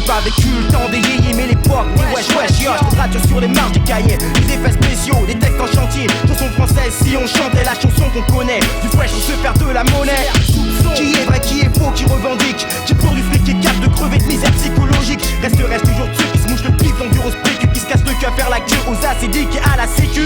pas vécu le temps des yéyés, mais l'époque des wesh yo. Radio sur les marges des cahiers, des effets spéciaux, des textes en chantier. Chansons françaises, si on chantait la chanson qu'on connaît. Du fresh on se perd de la monnaie. Qui est vrai, qui est faux, qui revendique, qui pour du fric, qui est capable de crever de misère psychologique. Reste toujours de ceux qui se mouchent le pif dans du rose PQ, qui se casse le cul à faire la queue aux acidiques et à la sécu.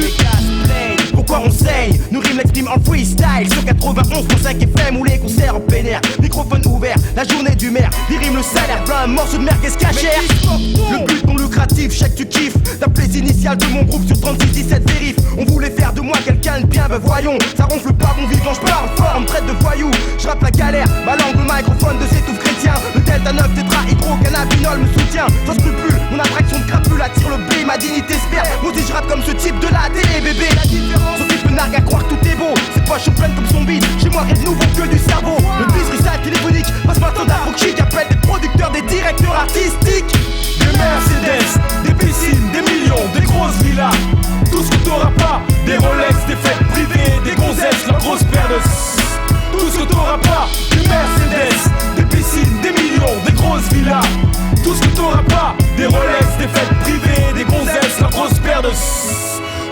Pourquoi on saigne? Nous rimes l'exprime en freestyle sur 91.5 FM ou les concerts en plein air. Microphone ouvert, la journée du maire. Les rimes, le salaire, plein un morceau de merguez cachère. Le but non lucratif, chèque tu kiffes. Tape les initiales de mon groupe sur 36-17 vérif. On voulait faire de moi quelqu'un de bien, ben voyons. Ça ronfle pas bon vivant, j'parle fort, on me traite de voyou. J'rappe la galère, ma langue, le microphone de cet ouf chrétien. Le delta 9 tétra, hydrocannabinol me soutient. Sans scrupule, mon attraction de crapule attire le blé, ma dignité se perd. Moi aussi j'rappe comme ce type de la télé, bébé. La différence, Sophie peut nargue à croire que tout est beau. C'est pas chaud pleine comme son beat, chez moi rien de nouveau que du cerveau. Le bis risa téléphonique, passe maintenant d'afro chic. Appelle des producteurs, des directeurs artistiques. Des Mercedes, des piscines, des millions, des grosses villas. Tout ce que t'auras pas, des Rolex, des fêtes privées, des gonzesses, la grosse paire de tout ce que t'auras pas, des Mercedes, des piscines, des millions, des grosses villas. Tout ce que t'auras pas, des Rolex, des fêtes privées, des gonzesses, la grosse paire de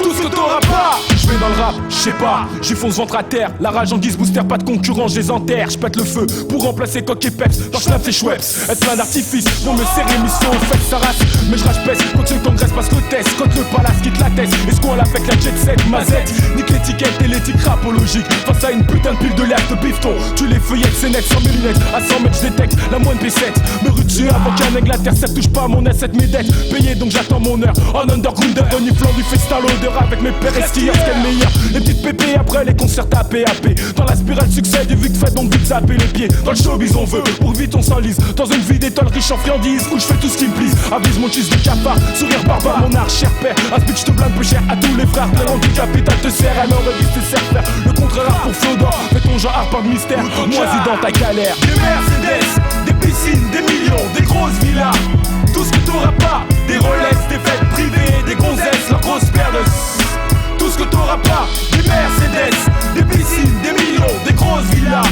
tout ce que t'auras pas. Je vais dans le rap, je sais pas, j'y fonce ventre à terre. La rage en guise booster, pas de concurrent, je les enterre. Je pète le feu pour remplacer coq et peps. Dans Snap et Schweppes, être plein d'artifices pour me serrer mission au fait sa race. Mais je rage pèse, quand ceux congresse parce que test. Quand le palace quitte la tête, est-ce qu'on avec la jet set, mazette. Nique l'étiquette et l'éthique rapologique. Face à une putain de pile de l'air de bifton. Tu les feuillettes, c'est net, 100 mm. À 100 mètres, je détecte la moindre P7. Me rue dessus avant qu'un aigle la terre, ça touche pas à mon asset, mes dettes. Payé donc j'attends mon heure. En underground, reniflant du festin l'odeur avec mes pères et skieurs, ce qu'elle meilleur. Les petites pépées après les concerts tapés. Dans la spirale succès du vite fait donc vite zapper les pieds. Dans le showbiz on veut, pour vite on s'enlise. Dans une vie d'étoile riche en friandises où je fais tout ce qui me plise. Avise mon cheese de cafard, sourire barbare, mon art cher père. Un speech te blinde peu cher à tous les frères. Talent du capital te sert, alors revise tes serres faire. Le contraire pour Féodor, fais ton genre art par de mystère. Moisis dans ta galère. Des Mercedes, des piscines, des millions, des grosses villas. Tout ce que t'auras pas, des Rolex, des fêtes privées, des gonzesses, leur grosse paire de tout ce que t'auras pas, des Mercedes, des piscines, des millions, des grosses villas.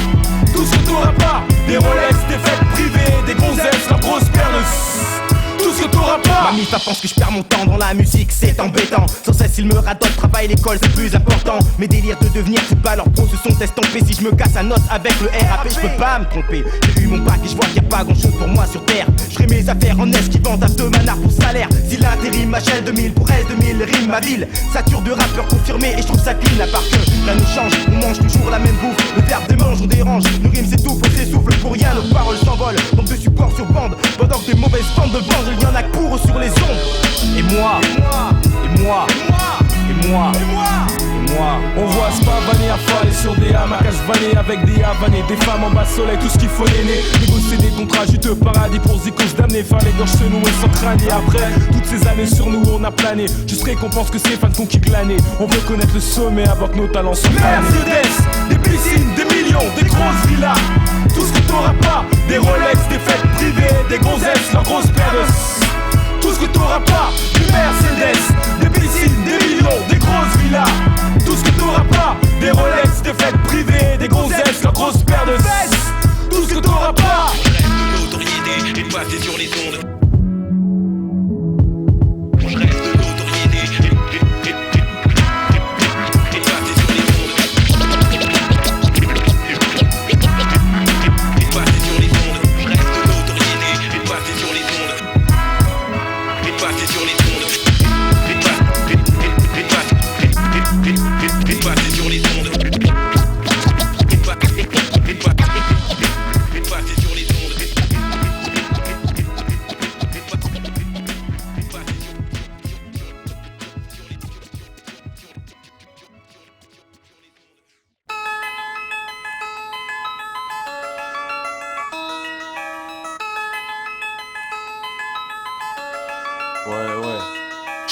Tout ce que t'auras pas, des Rolex, des fêtes privées, des gonzesses, leur grosse paire de tout ce que t'auras pas. Mamie, ça pense que je perds mon temps dans la musique, c'est embêtant. Sans cesse, il me radote, travail, l'école, c'est plus important. Mes délires de devenir football, leurs pros se sont estompés. Si je me casse à noce avec le RAP, je peux pas me tromper. J'ai eu mon bac et je vois qu'il y a pas grand chose pour moi sur terre. Je ferai mes affaires en esquivant taf de manard pour salaire. Si l'intérim m'achète 2000 pour S2000, rime ma ville. Sature de rappeurs confirmés et je trouve ça clean à part que rien ne change, on mange toujours la même bouffe. Le verbe démange, on dérange, nos rimes s'étouffent, on s'essouffle pour rien, nos paroles s'envolent. Manque de support sur bande, pendant que des mauvaises bandes de bandes, il y en a que pour eux sur les ondes. Et moi, et moi, et moi, et moi, et moi. On voit Spavané affaler sur des hamacs, vanner avec des havanés, des femmes en bas soleil, tout ce qu'il faut l'aimer. Négocier des contrats juteux, paradis pour zikos damnés. Faire les gorges se nouer sans crâner. Après toutes ces années sur nous on a plané. Juste récompense que ces fans qu'on kick l'année. On veut connaître le sommet avant que nos talents soient Mercedes, des piscines, des millions, des grosses villas. Tout ce que t'auras pas, des Rolex, des fêtes privées, des gonzesses, leur grosse paire de tout ce que t'auras pas, des Mercedes, des piscines, des millions, des grosses villas. Tout ce que t'auras pas, des Rolex, des fêtes privées, des gonzesses, leur grosse paire de fesses. Tout ce que t'auras pas. On rêve de l'autorité et de passer sur les ondes. On rêve de l'autorité et de passer sur les ondes. Et de passer sur les ondes. On rêve de l'autorité et de passer sur les ondes. Et de passer sur les ondes. Et de passer sur les ondes.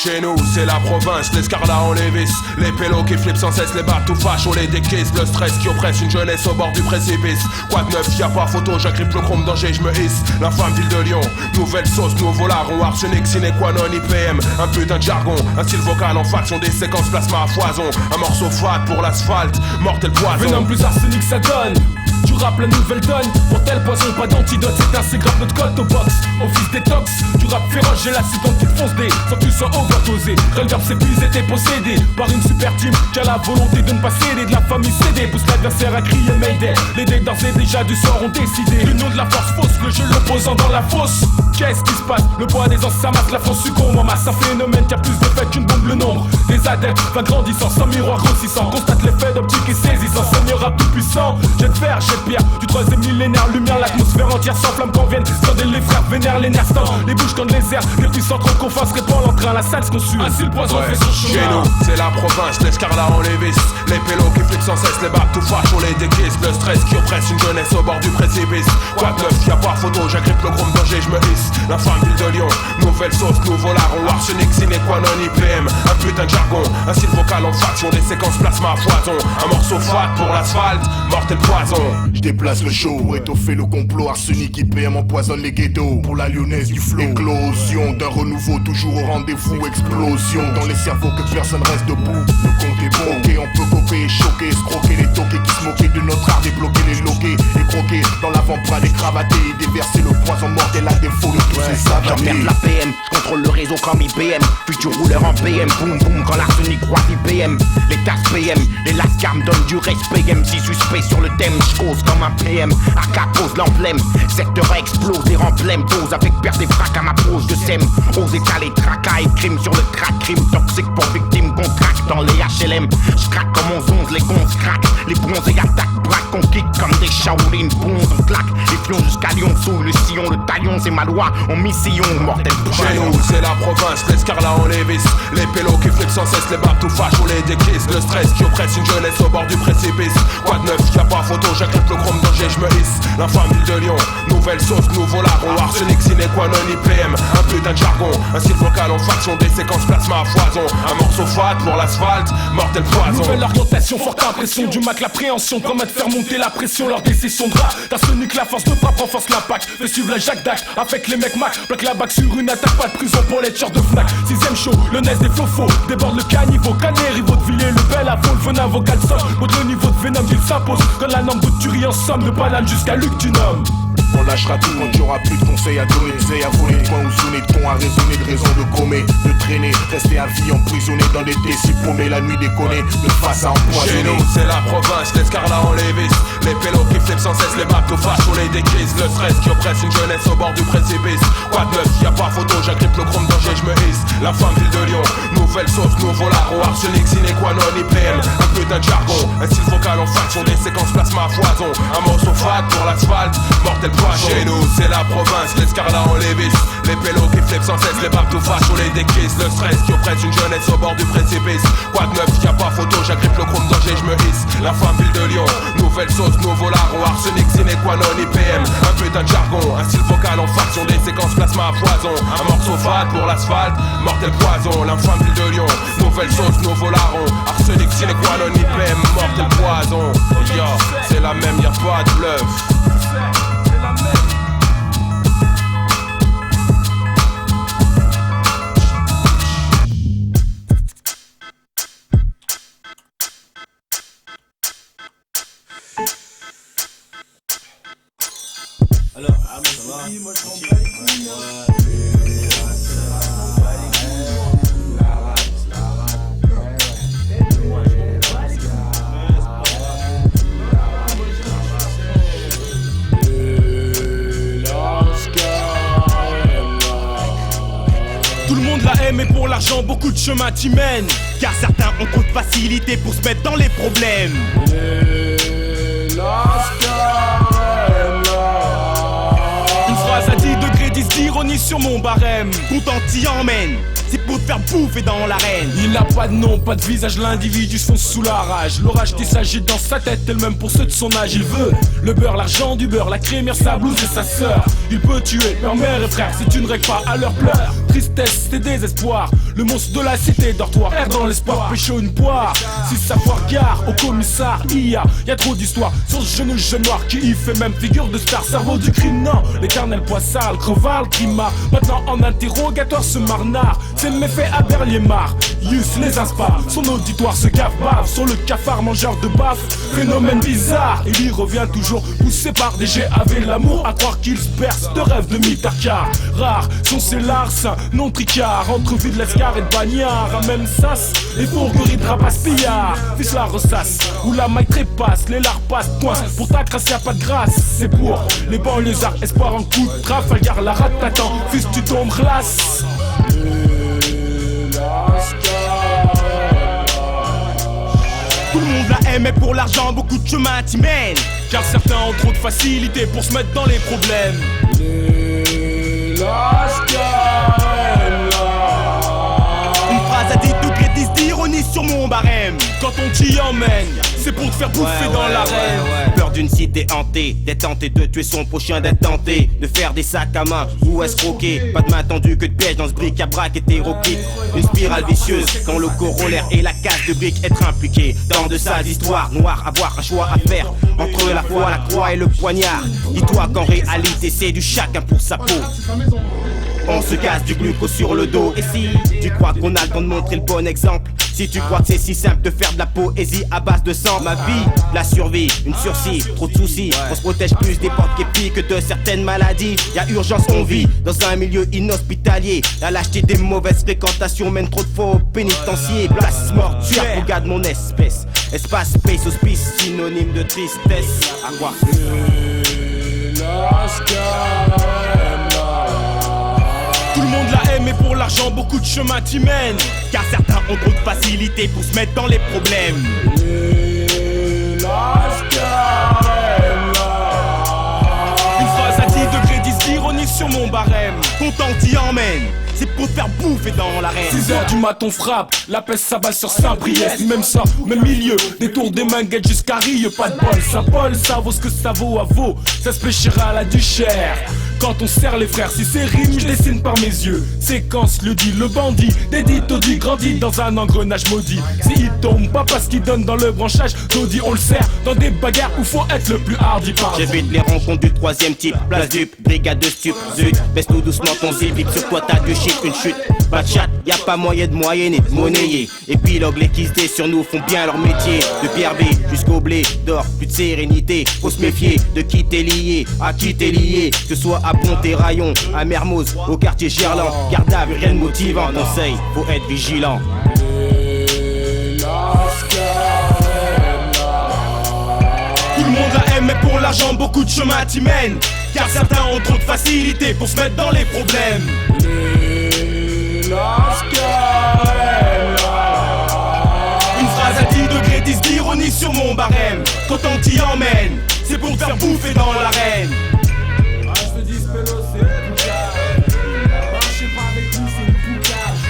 Chez nous, c'est la province, l'escarlat en Lévis. Les pélos qui flippent sans cesse, les bateaux fachos, les décaisses. Le stress qui oppresse une jeunesse au bord du précipice. Quoi de neuf, y'a pas photo, j'agrippe le chrome danger, je me hisse. La femme ville de Lyon, nouvelle sauce, nouveau larron. Arsenic, sine qua non, IPM. Un putain de jargon, un style vocal en faction, des séquences plasma à foison. Un morceau fat pour l'asphalte, mortel poison. Venom plus arsenic ça donne du rap, la nouvelle donne. Pour tel poison, pas d'antidote, c'est assez grave notre code au box. Office détox, du rap féroce, j'ai la citante qui te fonce des. Sans que tu sois overdosé, Relverb s'épuise, t'es possédé par une super team qui a la volonté de ne pas céder. De la famille cédée, pousse l'adversaire à crier Mayday. Les dés d'ores et déjà du sort ont décidé. Le nom de la force fausse, le jeu l'opposant dans la fosse. Qu'est-ce qui se passe? Le poids des ans s'amasse, la France succombe en masse. Un phénomène qui a plus d'effet qu'une bombe, le nombre des adeptes va grandissant, sans miroir grossissant. Constate l'effet d'optique et saisissant, seigneur rap tout puissant. Jet de fer, jet de pierre, du troisième millénaire, lumière, l'atmosphère entière sans flamme qu'en vienne. Scandez les frères, vénère les nerfs, les bouches comme les airs. Les puissants trop qu'on fasse répand l'entrain, la salle se consume. Ainsi le poison fait son chemin. Chez nous, c'est la province, l'escarlat en lévis. Les pélos qui flippent sans cesse, les bacs tout fâches, on les décaisse. Le stress qui oppresse une jeunesse au bord du précipice. Quoi de neuf, y'a pas photo, j'agrippe le groupe danger, je me hisse. L'infâme ville de Lyon, nouvelle sauce, nouveau larron. Arsenic, sine qua non, IPM, un putain de jargon. Un style vocal en faction, des séquences plasma à foison. Un morceau fat pour l'asphalte, mortel poison. Je déplace le show pour étoffer le complot. Arsenic, IPM empoisonne les ghettos. Pour la lyonnaise du flow, éclosion d'un renouveau, toujours au rendez-vous. Explosion dans les cerveaux que personne reste debout. Le compte est bon, ok, on peut coper et choquer, escroquer les toqués qui se moquaient de notre art, débloquer les loqués et croquer dans l'avant-bras des cravatés et déverser le poison mortel à défaut de tous ces savatés. J'emmerde la PM, je contrôle le réseau comme IBM. Futur rouleur en BM, boum boum quand l'arsenic croise IBM. Les tasses PM, les lascars me donnent du respect. MC suspect sur le thème, j'cause comme un PM. AK pose l'emblème, secteur explose et remblème. Dose avec perte des fracs à ma pose de sème. Aux étalés, tracas et crime sur le track. Crime toxique pour victime, contract dans les HLM. J'craque comme 11-11, les gonzes craquent. Les bronzés attaquent, braquent, on kick comme des Shaolin. Bronze, on claque, les fions jusqu'à Lyon. Sous le sillon, le taillon, c'est ma loi en mission. Mortel Chez nous, c'est la province, l'escarlat en lévis. Les pélos qui flippent sans cesse, les bacs tout fâches, on les décaisse. Le stress qui oppresse une jeunesse au bord du précipice. Quoi de neuf, y'a pas photo, j'agrippe le chrome danger, je me hisse. L'infâme ville de Lyon, nouvelle sauce, nouveau larron. Arsenic, sine qua non, IPM, un putain de jargon. Un style vocal en faction, des séquences plasma à foison. Un morceau fat pour l'asphalte, mortel poison. Nouvelle orientation, forte impression du Mac, l'appréhension. Promet de faire monter la pression lors des sessions de rap. D'arsenic, la force de frappe renforce l'impact. Fait suivre la Jacques Dac avec les mecs Mac. Plaque la bague sur une attaque, pas de prison pour les tueurs de Fnac. 6ème show, le nez des flofos. Déborde le caniveau, canet, rivaux de Villers, le bel avô, le venin vocal somme. Contre le niveau de Venom, il s'impose. Quand la norme de tuerie en somme, de banane jusqu'à Luc du Nom. On lâchera tout quand il y aura plus de conseils à donner, de à voler de coin ou sonner de con, à raisonner de raison de gommer, de traîner, rester à vie emprisonné dans des décis paumés, la nuit déconner, de face à empoisonner. Chez nous, c'est la province, l'escarlat en lévis. Les pélos qui flippent sans cesse, les bateaux fâches, on les décrisse. Le stress qui oppresse une jeunesse au bord du précipice. Quoi de neuf, y'a pas photo, j'agrippe le chrome danger, je me hisse. La femme ville de Lyon, nouvelle sauce, nouveau larron. Arsenic, sine qua non, IPM, un putain de jargon. Un style vocal en faction, des séquences plasma à foison. Un morceau fat pour l'asphalte, mortel poison. Chez nous, c'est la province, l'escarlat en lévis. Les pélos qui flippent sans cesse, les bateaux fâches, on les décrisse. Le stress qui oppresse une jeunesse au bord du précipice. Quoi de neuf, y'a pas photo, j'agrippe le chrome danger, je me hisse. La femme ville de Lyon, nouvelle sauce, nouveau larron. Arsenic, sine qua non, IPM, un putain de jargon. Un style vocal en faction, des séquences plasma à foison. Un morceau fat pour l'asphalte, mortel poison. L'infâme ville de Lyon, nouvelle sauce, nouveau larron. Arsenic, sine qua non, IPM, mortel poison. Yo, c'est la même, y'a pas de bluff. Alors, ça va? Tout le monde la aime et pour l'argent beaucoup de chemin t'y mènent. Car certains ont trop de facilité pour se mettre dans les problèmes. Une phrase à 10 degrés, 10 d'ironie sur mon barème. Content t'y emmène, c'est pour te faire bouffer dans l'arène. Il n'a pas de nom, pas de visage, l'individu se fonce sous la rage. L'orage qui s'agite dans sa tête, elle même pour ceux de son âge. Il veut le beurre, l'argent du beurre, la crémière, sa blouse et sa sœur. Il peut tuer leur mère et frère si tu ne règles pas à leur pleurs. tristesse et désespoir. Le monstre de la cité dortoir erre dans l'espoir, pécho une poire. Si savoir gare au commissar, y'a trop d'histoires sur ce jeune noir qui y fait même figure de star. Cerveau du crime, non, l'éternel poissard, le crevard, le crimard. Maintenant en interrogatoire ce marnard, c'est le méfait à Berlier-Mar. Yus les inspire, son auditoire se gave-bave sur le cafard mangeur de baf. Phénomène bizarre, il y revient toujours poussé par des GAV. L'amour à croire qu'il se perce de rêves de mitard. Rares sont ces larcins non tricards, entre vie de l'escar et de bagnard. À même sas, les fourgueries de rapace-pillard. Fils la ressasse, où la maille trépasse, les lards passent, coince. Pour ta crasse y'a pas de grâce, c'est pour les banlieusards. Espoir en coup de Trafalgar, la rate t'attend, fils tu tombes glace. Tout le monde la aime et pour l'argent beaucoup de chemin t'y mène. Car certains ont trop de facilité pour se mettre dans les problèmes. Une phrase à 10 degrés 10 d'ironie sur mon barème. Quand on t'y emmène, c'est pour te faire bouffer dans l'arène. Peur d'une cité hantée, d'être tenté de tuer son prochain, d'être tenté de faire des sacs à main ou escroquer. Pas de main tendue que de piège dans ce bric-à-brac hétéroclite. Une spirale vicieuse quand le corollaire et la case de briques être impliqué dans de sales histoires noires. Avoir un choix à faire entre la foi, la croix et le poignard. Dis-toi qu'en réalité c'est du chacun pour sa peau. On se casse du glucose sur le dos. Et si tu crois qu'on a le temps de montrer le bon exemple, si tu crois que c'est si simple de faire de la poésie à base de sang, ma vie, la survie, une sursis, trop de soucis. On se protège plus des portes képies que de certaines maladies. Y'a urgence, on vit dans un milieu inhospitalier. La lâcheté des mauvaises fréquentations mène trop de fois au pénitencier. Place mortuaire, regarde mon espèce. Espace, space, hospice, synonyme de tristesse. À quoi? Tout le monde la aime et pour l'argent beaucoup de chemin t'y mènent. Car certains ont trop de facilité pour se mettre dans les problèmes. Une phrase à 10 degrés 10 d'ironie sur mon barème. Content t'y emmène, c'est pour te faire bouffer dans l'arène. 6h du matin on frappe, la peste s'abat sur Saint-Priest. Même ça, même milieu, des tours des manguettes jusqu'à Rieux. Pas de bol, ça vaut ce que ça vaut à veau. Ça se pêchera à la duchère. Quand on serre les frères, si c'est rime, je dessine par mes yeux. Séquence, le dit, le bandit, dédit, taudit, grandit dans un engrenage maudit. S'il tombe pas parce qu'il donne dans le branchage, taudit, on le serre dans des bagarres où faut être le plus hardy par. J'évite les rencontres du troisième type, place dupe, brigade de stup, zut. Baisse tout doucement ton zip, sur toi t'as deux chiffres, une chute. Pas de chat, y'a pas moyen de moyenner, de monnayer. Épilogue, les quistés sur nous font bien leur métier. De pierre B jusqu'au blé d'or, plus de sérénité. Faut se méfier de qui t'es lié, à qui t'es lié. Que ce soit à Ponté-Rayon, à Mermoz, au quartier Gerland. Garde à vue, rien de motivant, conseil, faut être vigilant. Tout le monde la aime mais pour l'argent beaucoup de chemin t'y mènent. Car certains ont trop de facilité pour se mettre dans les problèmes. Une phrase à 10 degrés 10 d'ironie sur mon barème. Quand on t'y emmène, c'est pour te faire bouffer dans l'arène. Je te dis spélo c'est le poucage. Marchez pas avec lui c'est le poucage.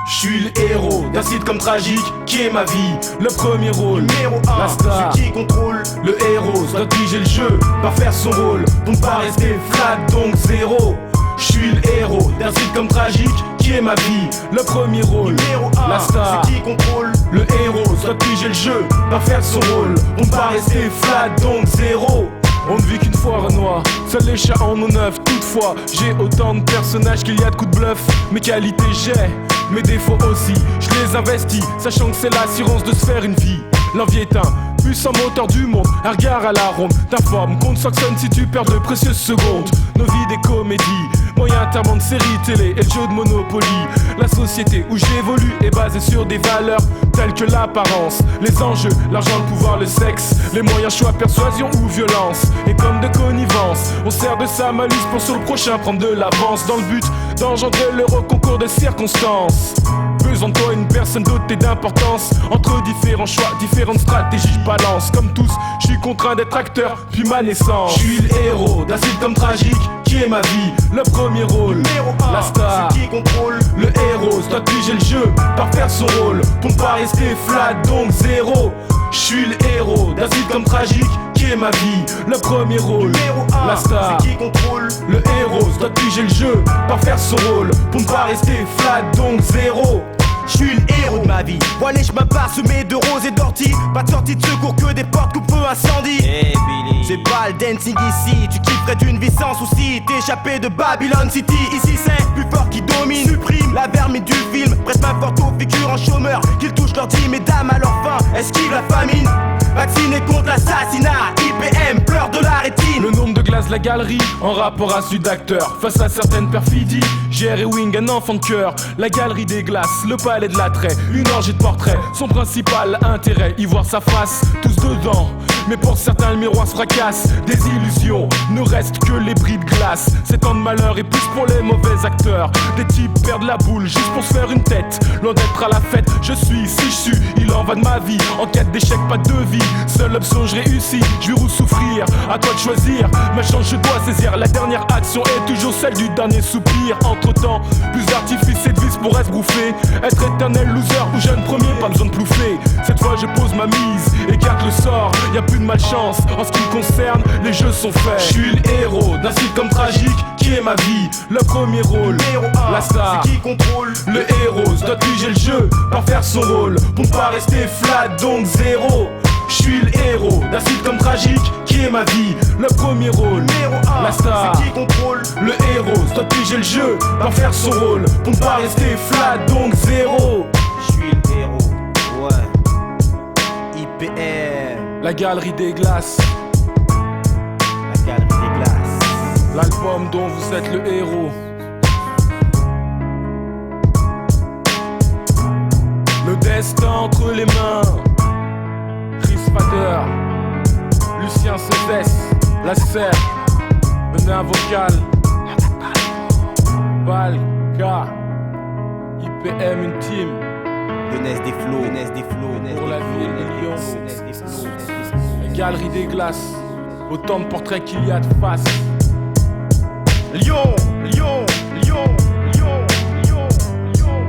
Je suis le héros d'un site comme tragique qui est ma vie. Le premier rôle, Numéro 1, la star. celui qui contrôle. Le héros doit diriger le jeu, pas faire son rôle, pour ne pas rester flat, donc zéro. Je suis le héros d'un site comme tragique qui est ma vie. Le premier rôle, Numéro 1, la star. celui qui contrôle. Le héros doit diriger le jeu, pas faire son rôle, pour ne pas rester flat, donc zéro. On ne vit qu'une fois Renoir, seuls les chats en ont neuf. Toutefois, j'ai autant de personnages qu'il y a de coups de bluff. Mes qualités j'ai, mes défauts aussi. Je les investis, sachant que c'est l'assurance de se faire une vie. L'envie est un puissant moteur du monde, un regard à la ronde. T'informes qu'on te sanctionne si tu perds de précieuses secondes. Nos vies des comédies, moyen terme de série télé et le jeu de Monopoly. La société où j'évolue est basée sur des valeurs telles que l'apparence, les enjeux, l'argent, le pouvoir, le sexe, les moyens, choix, persuasion ou violence. Et comme de connivence, on sert de sa malus pour sur le prochain prendre de l'avance, dans le but d'engendrer l'heureux concours de circonstances. Faisant de toi une personne dotée d'importance. Entre différents choix, différentes stratégies, je balance. Comme tous, je suis contraint d'être acteur, puis ma naissance. Je suis le héros d'un sitcom tragique qui est ma vie. Le premier rôle, Numéro 1, la star, c'est qui contrôle. le héros doit piger le jeu par faire son rôle. Pour ne pas rester flat, donc zéro. Je suis le héros d'un sitcom tragique qui est ma vie. Le premier rôle, Numéro 1, la star, c'est qui contrôle. le héros doit piger le jeu par faire son rôle. Pour ne pas rester flat, donc zéro. Je suis le héros de ma vie. Vois les chemins parsemés de roses et d'orties. Pas de sortie de secours que des portes coupe-feu incendie. Hey Billy. C'est pas le dancing ici. Tu kifferais d'une vie sans souci. T'échapper de Babylon City. Ici c'est plus fort qui domine. Supprime la vermine du film. Prête main forte aux figurants chômeurs. Qu'ils touchent leur dîme, mesdames à leur faim. Esquive la famine. Vacciné contre l'assassinat. IPM pleure de la rétine. Le nombre de glaces de la galerie en rapport à celui d'acteur. Face à certaines perfidies, Jerry Wing, un enfant de cœur. La galerie des glaces, le palais de l'attrait. Une orgie de portraits, son principal intérêt, y voir sa face, tous dedans. Mais pour certains le miroir se fracasse. Des illusions, ne restent que les bris de glace. C'est tant de malheur et plus pour les mauvais acteurs. Des types perdent la boule juste pour se faire une tête. Loin d'être à la fête, je suis si je suis. Il en va de ma vie, en quête d'échec, pas de vie. Seule option, je réussis, je vais ou souffrir. À toi de choisir, ma chance je dois saisir. La dernière action est toujours celle du dernier soupir. Entre temps, plus d'artifice et de vis pour esbrouffer. Être éternel loser ou jeune premier, pas besoin de plouffer. Cette fois je pose ma mise, écarte le sort. Y'a plus de malchance, en ce qui me concerne, les jeux sont faits. Je suis le héros d'un sitcom tragique qui est ma vie. Le premier rôle, Numéro 1, la star, c'est qui contrôle. le héros doit piger le jeu par faire son rôle. Pour ne pas rester flat, donc zéro. Je suis le héros d'un sitcom tragique qui est ma vie. Le premier rôle, Numéro 1, la star, c'est qui contrôle. le héros doit piger le jeu par faire son rôle. Pour ne pas rester flat, donc zéro. Je suis le héros, ouais. IPM, La galerie des glaces, la galerie des glaces. l'album dont vous êtes le héros. Le destin entre les mains. Chris Fader, Lucien Césès, La Serre, Benin Vocal, Balka, IPM une team. Jeunesse des flots, jeunesse des flots, jeunesse Pour la ville des lions. jeunesse des flots, jeunesse des flots. La galerie des glaces, autant de portraits qu'il y a de faces. Lyon, Lyon, Lyon, Lyon, Lyon, Lyon.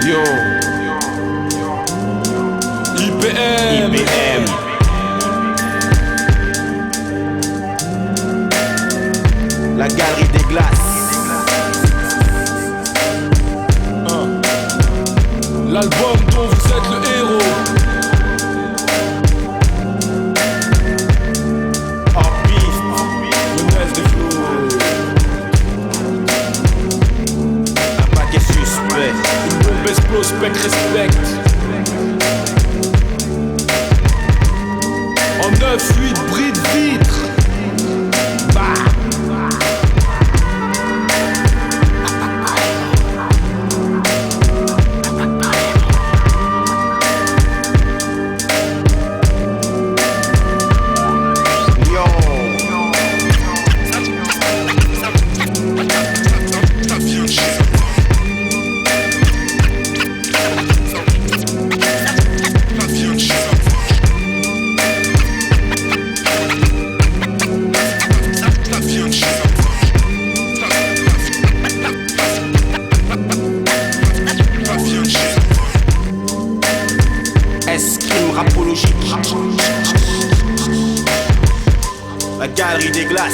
Yo, IPM, l'album dont vous êtes le héros. Le Ness des flots. Un paquet suspect. Une bombe explose, spec respecte. En 9-8 bris de vitre. Escrime rapologique. La galerie des glaces.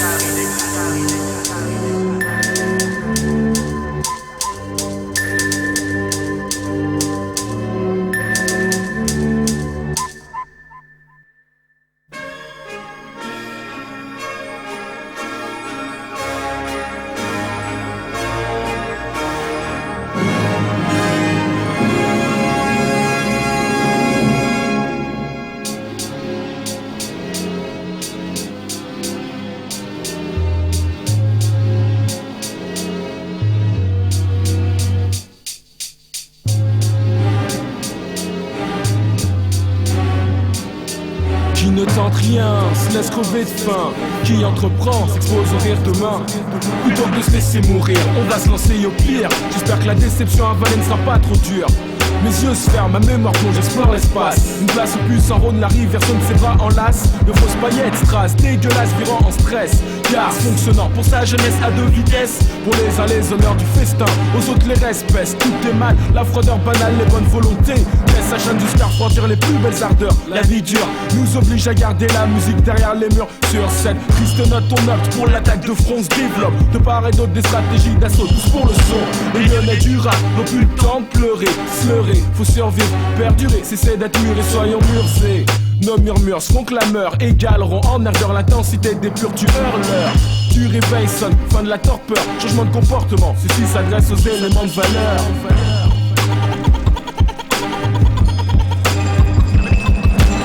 Qui ne tente rien, se laisse crever de faim. Qui entreprend, s'expose au rire demain. Plutôt que de se laisser mourir, on va se lancer au pire. J'espère que la déception avalée ne sera pas trop dure. Mes yeux se ferment, ma mémoire plonge, j'explore l'espace. Une place au plus en rône, la rivière sonne ses bras en lasse. De fausses paillettes strass, dégueulasse, virant en stress. Car fonctionnant pour sa jeunesse à deux vitesses. Pour les uns les honneurs du festin, aux autres les respects. Tout est mal, la froideur banale, les bonnes volontés. Laisse sa chaîne jusqu'à refroidir les plus belles ardeurs. La vie dure nous oblige à garder la musique derrière les murs. Sur cette triste note, on opte pour l'attaque de front se développe. De part et d'autre des stratégies d'assaut, tous pour le son. Les lyonnais du rap n'ont plus le temps de pleurer, se leurrer, faut survivre, perdurer, cesser d'être mûr et soyons mursés. Nos murmures seront clameurs, égaleront en ardeur l'intensité des purs tueurs l'heure. Du réveil sonne, fin de la torpeur, changement de comportement, ceci s'adresse aux éléments de valeur.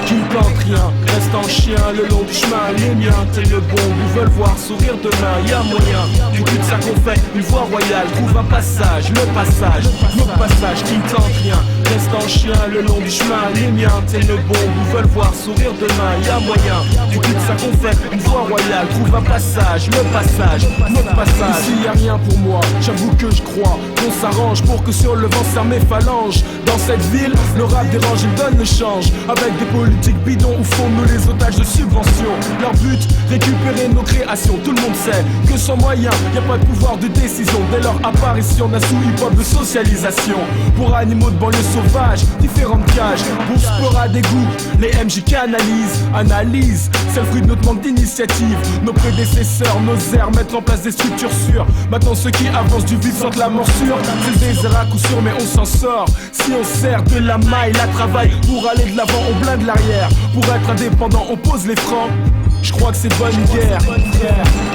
Qui ne plante rien, reste en chien le long du chemin. Les miens, tel le bon, ils veulent voir sourire demain. Y'a moyen, du but de ça qu'on fait une voie royale. Trouve un passage, le passage, notre passage. Qui ne tente rien, reste en chien le long du chemin. Les miens, tel le bon, ils veulent voir sourire demain. Y'a moyen, du but de ça qu'on fait une voie royale. Trouve un passage, le passage, notre passage. Ici y'a rien pour moi, j'avoue que je crois qu'on s'arrange pour que sur le vent serre mes phalanges. Dans cette ville, le rap dérange, il donne le change. Avec des politiques bidons où font-nous les otages de subventions. Leur but, récupérer nos créations. Tout le monde sait que sans moyens, y a pas de pouvoir de décision. Dès leur apparition d'un sous-hip-hop de socialisation. Pour animaux de banlieue sauvages, différentes cages. Pour sport à dégoût, les MJ analysent. C'est le fruit de notre manque d'initiative. Nos prédécesseurs n'osèrent mettre en place des structures sûres. Maintenant ceux qui avancent du vide sentent la morsure. C'est le désert à coup sûr mais on s'en sort. Si on sert de la maille, la travail. Pour aller de l'avant on blinde l'arrière. Pour être indépendant on pose les francs. Je crois que c'est bonne guerre.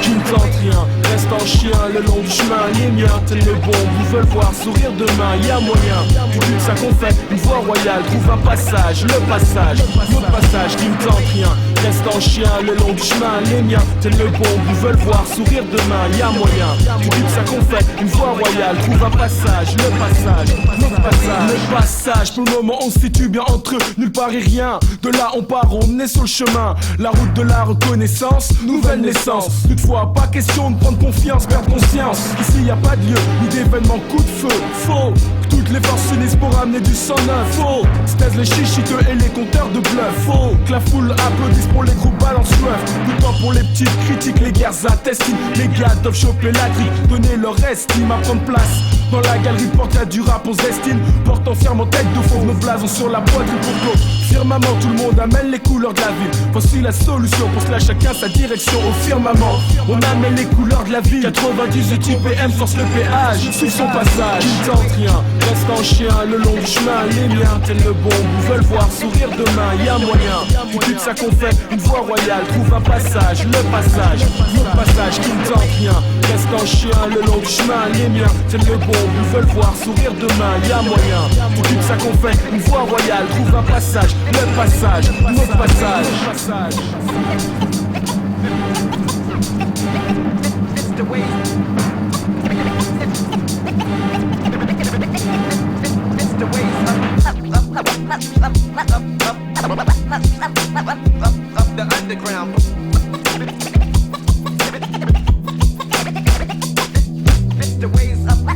Qui ne tente rien, reste en chien le long du chemin. Les miens, tel le bon, ils veulent voir sourire demain. Y'a moyen, du but ça qu'on fait une voie royale. Trouve un passage, le passage, notre passage. Qui ne tente rien, reste en chien le long du chemin. Les miens, tel le bon, ils veulent voir sourire demain. Y'a moyen, du but ça qu'on fait une voie royale. Trouve un passage, le passage, notre passage. Le passage, pour le moment on se situe bien entre eux. Nulle part et rien, de là on part, on est sur le chemin. La route de la reconnaissance, nouvelle naissance. Toutefois, pas question de prendre confiance, perdre conscience. Ici y a pas de lieu, ni d'événement coup de feu. Faux, toutes les forces s'unissent pour amener du sang neuf. Faux, se taisent les chichiteux et les compteurs de bluff. Faux, que la foule applaudisse pour les groupes balance meuf. Tout temps pour les petites critiques, les guerres intestines. Les gars doivent choper la grippe, donner leur estime à prendre place. Dans la galerie portrait du rap on se destine, portant fièrement tête de fauve, nos blasons sur la poitrine pour l'eau. firmament, tout le monde amène les couleurs de la ville. Voici la solution, pour cela chacun sa direction au firmament. On amène les couleurs de la ville. 98 IPM force le péage, sous son passage. Ils tentent rien, reste en chien le long du chemin. Les miens, tel le bon, vous veulent voir sourire demain. Y'a moyen, du cul de ça qu'on fait une voie royale. Trouve un passage, le passage qui ne tente rien. Reste en chien le long du chemin. Les miens, tel le bon, vous veulent voir sourire demain. Y'a moyen, du cul de ça qu'on fait une voie royale. Trouve un passage, le passage, notre passage. The underground. It's the ways of the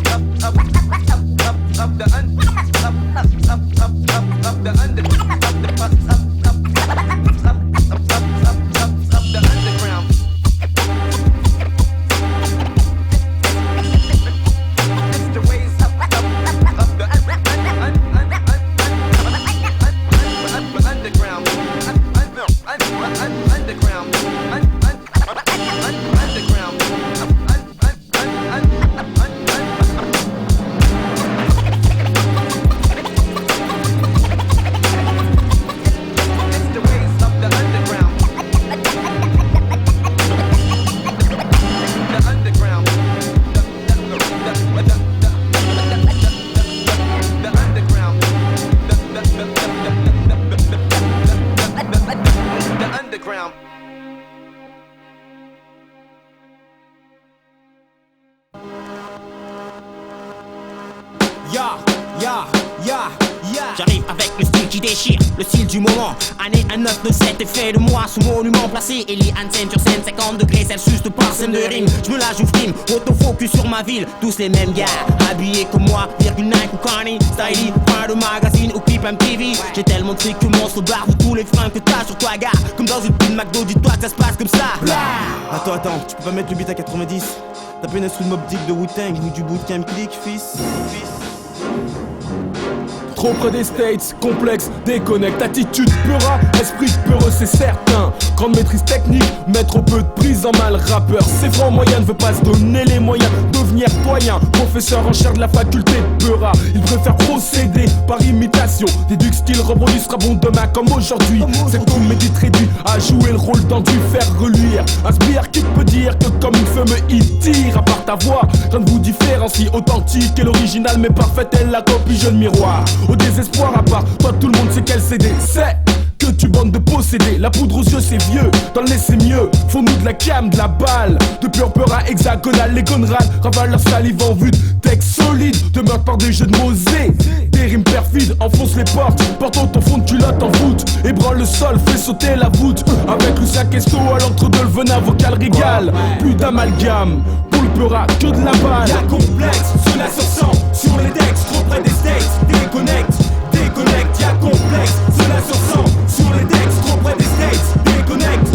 J'arrive avec le style qui déchire, le style du moment. Année 1997 est fait de moi sous monument placé. Eli Hansen sur scène, 50 degrés Celsius de parsème de rime. J'me la joue frime, autofocus sur ma ville. Tous les mêmes gars, habillés comme moi, virgule Nike ou Carney, styly, point de magazine ou clip MTV. J'ai tellement de trucs que monstre barre de tous les freins que t'as sur toi gars. Comme dans une pile McDo, dis-toi que ça se passe comme ça. Attends, tu peux pas mettre le beat à 90. T'as pas une instru de Mobb Deep de Wu-Tang ou du bootcamp click, fils. Trop près des States, complexe, déconnecte, attitude peura, esprit peureux c'est certain. Grande maîtrise technique, mais trop peu de prise en main. Le rappeur, c'est franc moyen, ne veut pas se donner les moyens de devenir doyen. Professeur en chair de la faculté peura, il préfère procéder par imitation. Déduque ce qu'il reproduit sera bon demain comme aujourd'hui. Cet homme médite réduit à jouer le rôle d'enduit, faire reluire un sbire qui peut dire que comme une femme il tire. À part ta voix, rien ne vous différencie, authentique et l'original mais parfaite est la copie jeune miroir. Au désespoir à part, toi tout le monde sait quel CD c'est que tu bandes de posséder. La poudre aux yeux c'est vieux, dans le nez c'est mieux. Faut-nous de la cam, de la balle, de pure peur à hexagonale. Les gonrades ravalent leur salive en vue de texte solide, te meurent par des jeux de mosée. Des rimes perfides, enfonce les portes, portant ton fond de culotte en voûte. Ébranle le sol, fais sauter la voûte. Avec Lucien Questo à l'entre-deux, le venin vocal régale. Plus d'amalgame, pour le peura que de la balle. Y'a complexe, cela se ressent sur les decks, trop près des States. Déconnecte, y'a complexe, cela se ressent sur les decks, trop près des States. Déconnecte.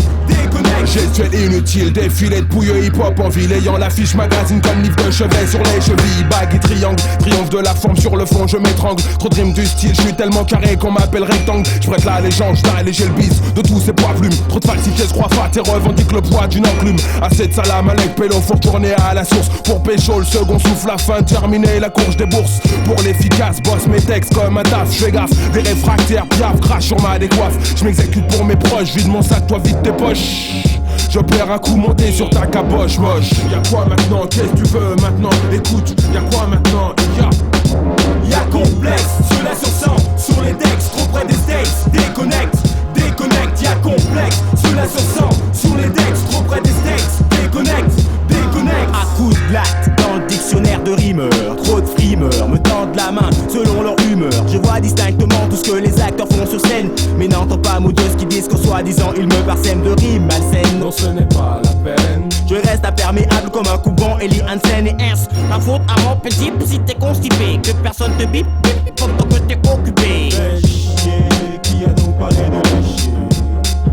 Gestuelle inutile, défilé de pouilleux hip-hop en ville, ayant l'affiche magazine comme livre de chevet sur les chevilles. Bague et triangle, triomphe de la forme sur le fond, je m'étrangle. Trop de rimes du style, je suis tellement carré qu'on m'appelle rectangle. Je prête la légende, je alléger le bis de tous ces poids plumes. Trop de falsifiés, je crois fat et revendique le poids d'une enclume. Assez de salam avec pélo, faut retourner à la source. Pour pécho, le second souffle, la fin, terminer la course des bourses. Pour l'efficace, bosse mes textes comme un taf, je fais gaffe. Des réfractaires, piaf, crache sur ma décoiffe. Je m'exécute pour mes proches, vide mon sac, toi vide tes poches. Je perds un coup monté sur ta caboche moche. Y'a quoi maintenant, qu'est-ce que tu veux maintenant? Écoute, y'a quoi maintenant? Y'a complexe, cela se ressent sur les decks, trop près des States. Déconnecte, y'a complexe, cela se ressent sur les decks, trop près des States. Déconnecte. À coups de blatte dans le dictionnaire de rimeurs. Trop de frimeurs me tendent la main selon leur humeur. Je vois distinctement tout ce que les acteurs font sur scène, mais n'entends pas mot de ce qu'ils disent qu'en soi-disant ils me parsèment de rimes malsaines. Non, ce n'est pas la peine. Je reste imperméable comme un coupon, Eli Hansen et Ernst. Ma faute à mon petit si t'es constipé, que personne te bip pendant que t'es occupé. Qui a donc parlé de chier?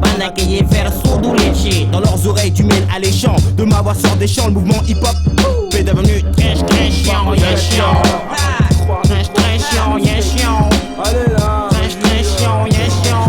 Panaquiller, faire sourd ou lécher. Dans leurs oreilles tu mènes alléchant. De ma voix sort des champs, le mouvement hip-hop est devenu très chiant, y'a chiant. Très chiant, y'a chiant. Allez là, Très chiant, y'a chiant.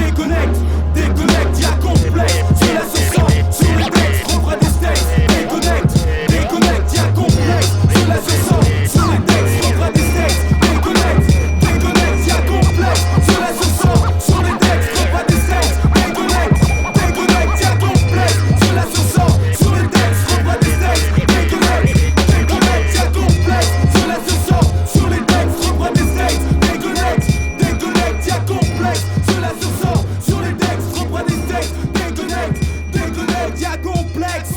déconnecte, déconnecte, y'a complexe. Cela se sent sur les textes, refrain des States. Déconnecte, déconnecte, y'a complexe. Cela se sent sur les textes, refrain des States. Déconnecte, déconnecte, y'a complexe. Cela se sent sur les textes, refrain des States. Déconnecte, déconnecte, y'a complexe. Cela se sent sur les textes, refrain des States. Déconnecte, déconnecte, y'a complexe. Cela se sent sur les textes, refrain des States. Déconnecte, déconnecte, y'a complexe. Cela se sent sur les textes, refrain des States. Déconnecte, déconnecte, y'a complexe.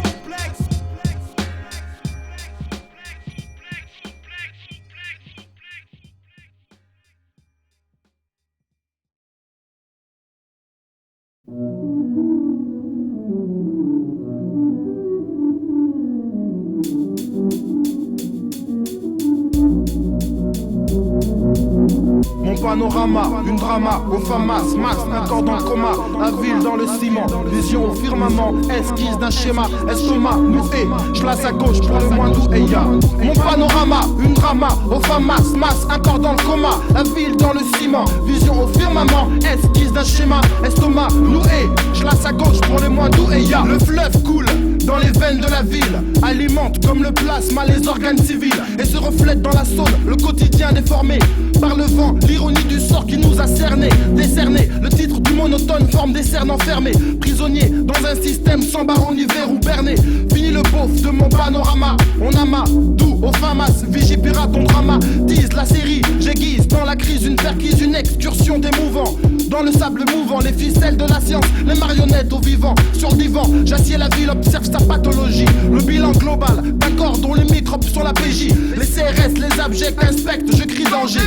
Mon panorama, une drama, au famas, masse, un corps dans le coma, la ville dans le ciment, vision au firmament, esquisse d'un schéma, estomac, nous et, je place à gauche pour le moins doux et ya. Mon panorama, une drama, au famas, masse, un corps dans le coma, la ville dans le ciment, vision au firmament, esquisse d'un schéma, estomac, nous et, je place à gauche pour le moins doux et ya. Le fleuve coule dans les veines de la ville, alimente comme le plasma les organes civils et se reflète dans la Saône, le quotidien déformé par le vent, l'ironie du sort qui nous a cernés, décerné, le titre du monotone forme des cernes enfermés, prisonniers dans un système sans baron hiver ou berné. Fini le beauf de mon panorama, on ama, doux au famas, vigie pirate on drama, dise la série, j'aiguise dans la crise une perquise, une excursion d'émouvant. Dans le sable mouvant, les ficelles de la science, les marionnettes au vivant, sur le divan, j'assieds la ville, observe sa pathologie, le bilan global d'un corps dont les microbes sont la PJ, les CRS, les abjects inspectent, je crie danger.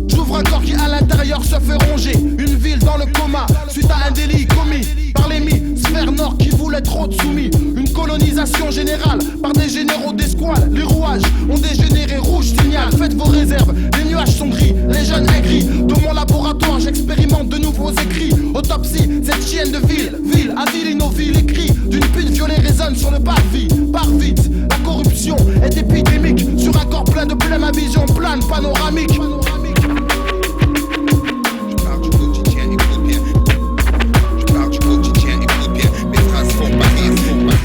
J'ouvre un corps qui à l'intérieur se fait ronger, une ville dans le coma, suite à un délit commis par l'hémisphère nord qui voulait trop de soumis. Une colonisation générale par des généraux d'escouade, les rouages ont dégénéré, rouge signal, faites vos réserves, les nuages sont gris, les jeunes aigris. Dans mon laboratoire j'expérimente de nouveaux écrits, autopsie, cette chienne de ville, ville, Avilinophilie, les cris d'une pute violée résonnent sur le parvis, par vite, la corruption est épidémique, sur un corps plein de blême, ma vision plane, panoramique.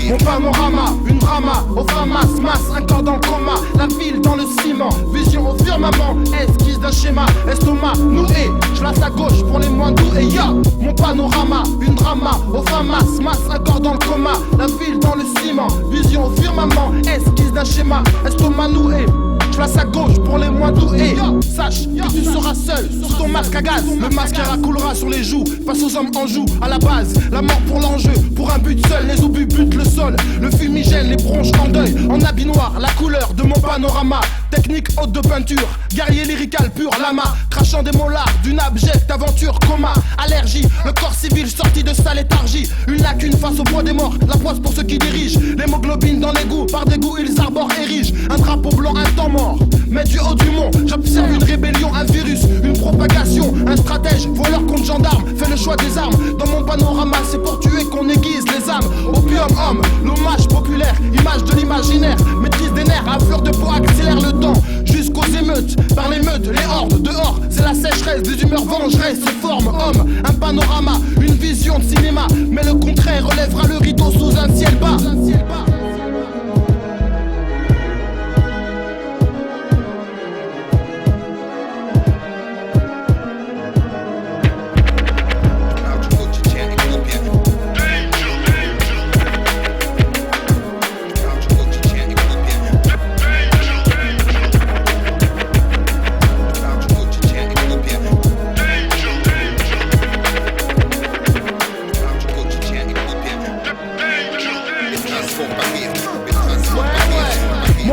Mon panorama, une drama, au famas, masse, un corps dans le coma, la ville dans le ciment, vision au firmament, esquisse d'un schéma, estomac, nous et, je place à gauche pour les moins doux et ya. Mon panorama, une drama, au famas, masse, un corps dans le coma, la ville dans le ciment, vision au firmament, esquisse d'un schéma, estomac, nous et, je place à gauche pour les moins doux et sache que tu seras seul sur ton masque à gaz. Le mascara coulera sur les joues, face aux hommes en joue, à la base, la mort pour l'enjeu, pour un but seul, les obus butent le sol, le fumigène, les bronches en deuil, en habit noir, la couleur de mon panorama, technique haute de peinture, guerrier lyrical pur, lama, crachant des molars, d'une abjecte aventure, coma, allergie, le corps civil sorti de sa léthargie, une lacune face au poids des morts, la poisse pour ceux qui dirigent, l'hémoglobine dans l'égout, par dégoût ils arborent, érigent, un drapeau blanc, un temps mort. Mais du haut du mont, j'observe une rébellion, un virus, une propagation, un stratège, voleur contre gendarme, fait le choix des armes. Dans mon panorama, c'est pour tuer qu'on aiguise les âmes. Opium, homme, l'hommage populaire, image de l'imaginaire, maîtrise des nerfs, à fleur de peau accélère le temps. Jusqu'aux émeutes, par les meutes, les hordes, dehors, c'est la sécheresse, des humeurs vengeresses se forment. Homme, un panorama, une vision de cinéma, mais le contraire relèvera le rideau sous un ciel bas.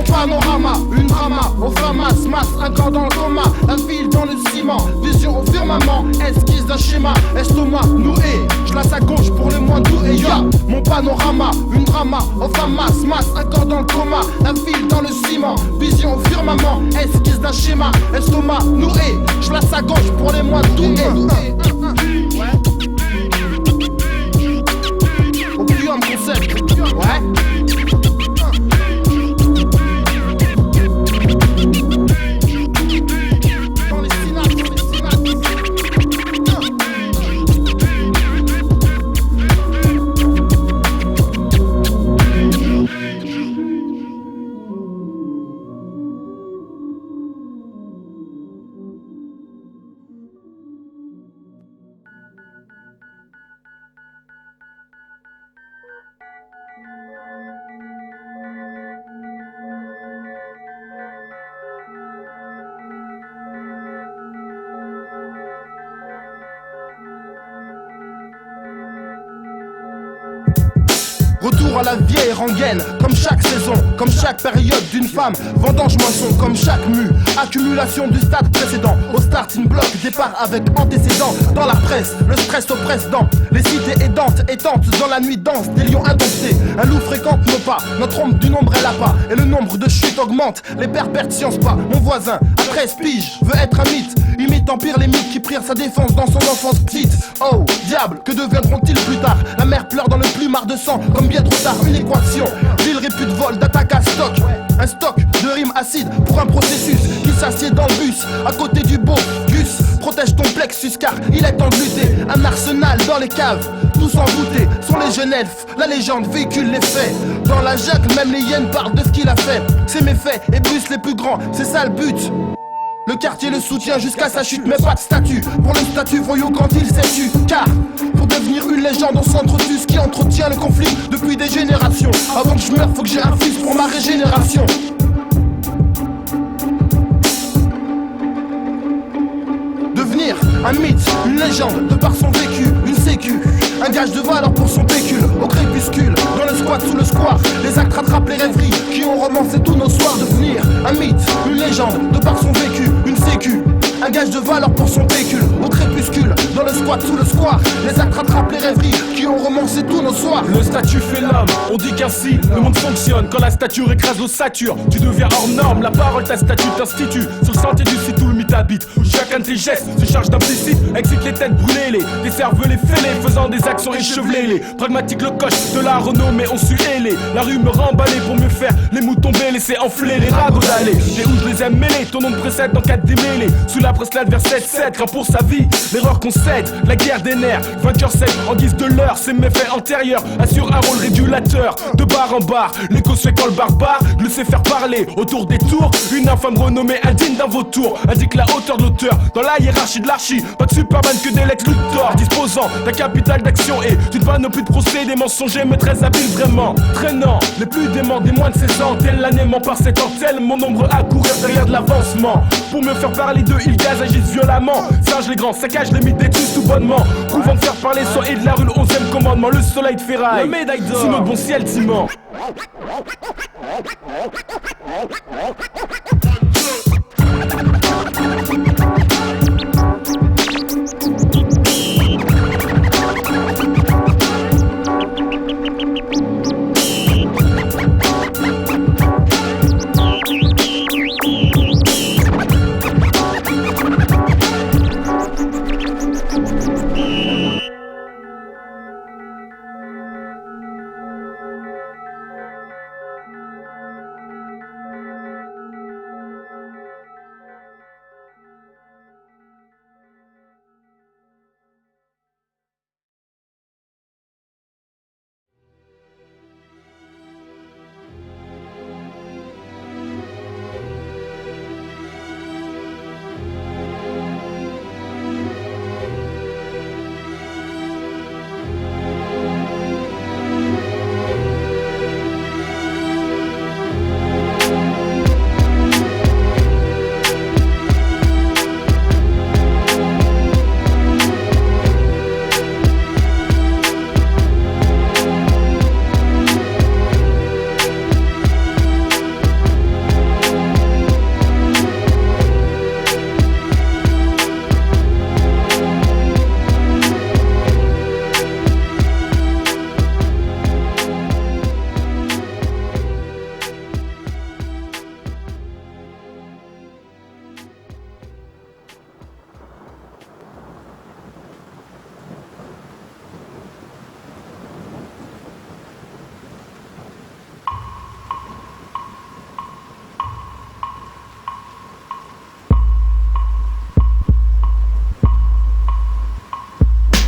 Panorama, une drama, au famas, masse, un corps dans le coma, la ville dans le ciment, vision au firmament, esquisse d'un schéma, estomac, nous et, je place à gauche pour le moins doux et ya. Mon panorama, une drama, au famas, masse, un corps dans le coma, la ville dans le ciment, vision au firmament, esquisse d'un schéma, estomac, nous et, je place à gauche pour les moins doux et. Opium concept, ouais. Retour à la vieille rengaine, comme chaque saison, comme chaque période d'une femme. Vendange moisson, comme chaque mue. Accumulation du stade précédent. Au starting block, départ avec antécédents. Dans la presse, le stress oppresse dans les cités aidantes, étantes dans la nuit dense. Des lions indomptés, un loup fréquente nos pas. Notre ombre du nombre est là-bas. Et le nombre de chutes augmente, les pervers science pas. Mon voisin, à 13 piges, veut être un mythe. Imite empire les mythes qui prirent sa défense dans son enfance petite. Oh, diable, que deviendront-ils plus tard? La mère pleure dans le plumard de sang, comme bien trop tard, une équation. Ville répute vol, d'attaque à stock. Un stock de rimes acides pour un processus qui s'assied dans le bus. À côté du beau Gus, protège ton plexus car il est temps de lutter. Un arsenal dans les caves, tous envoûtés sont les jeunes elfes. La légende véhicule les faits. Dans la jungle, même les hyènes parlent de ce qu'il a fait. Ses méfaits éblouissent les plus grands, c'est ça le but. Le quartier le soutient jusqu'à sa chute, mais pas de statut. Pour le statut voyou quand il s'est tu. Car pour devenir une légende, on s'entretue ce qui entretient le conflit depuis des générations. Avant que je meure, faut que j'ai un fils pour ma régénération. Devenir un mythe, une légende, de par son vécu, une sécu. Un gage de valeur pour son pécule, au crépuscule, dans le squat sous le square. Les actes rattrapent les rêveries qui ont romancé tous nos soirs. Devenir un mythe, une légende, de par son vécu, une sécu. Un gage de valeur pour son véhicule, au crépuscule, dans le squat sous le square. Les actes rattrapent les rêveries qui ont romancé tous nos soirs. Le statut fait l'homme, on dit qu'ainsi le monde fonctionne. Quand la stature écrase l'ossature, tu deviens hors norme. La parole, ta statue t'institue sur le sentier du site où le mythe habite. Où chacun de tes gestes se charge d'implicite, excite les têtes brûlées, des cerveaux fêlés, faisant des actions échevelées. Pragmatique le coche de la renommée, on su ailé. La rue me remballait pour mieux faire les mots tomber, laisser enfler les ragots d'aller. Les où je les aime mêlés, ton nom de précède dans 4 démêlés. Sous la bracelette vers 7-7, craint pour sa vie, l'erreur concède, la guerre des nerfs. Vainqueur cède en guise de l'heure, ses méfaits antérieurs assurent un rôle régulateur. De bar en bar, l'écho se fait quand le barbare le sait faire parler. Autour des tours, une infâme renommée indigne d'un vautour indique la hauteur de l'auteur dans la hiérarchie de l'archi. Pas de Superman que des Lex Luthor, disposant d'un capital d'action et d'une panoplie de procédés mensongers, mais très habile vraiment. Traînant les plus déments des moins de 16 ans, tel l'anément par cette antenne, mon ombre à courir derrière de l'avancement. Pour me faire parler d'eux, ils gazent, agissent violemment. Singe les grands, saccagent les mythes, détruisent tout bonnement. Pouvant me faire parler, soit et de la rue, le 11e commandement. Le soleil de ferraille, la médaille d'or, sous notre bon ciel ciment.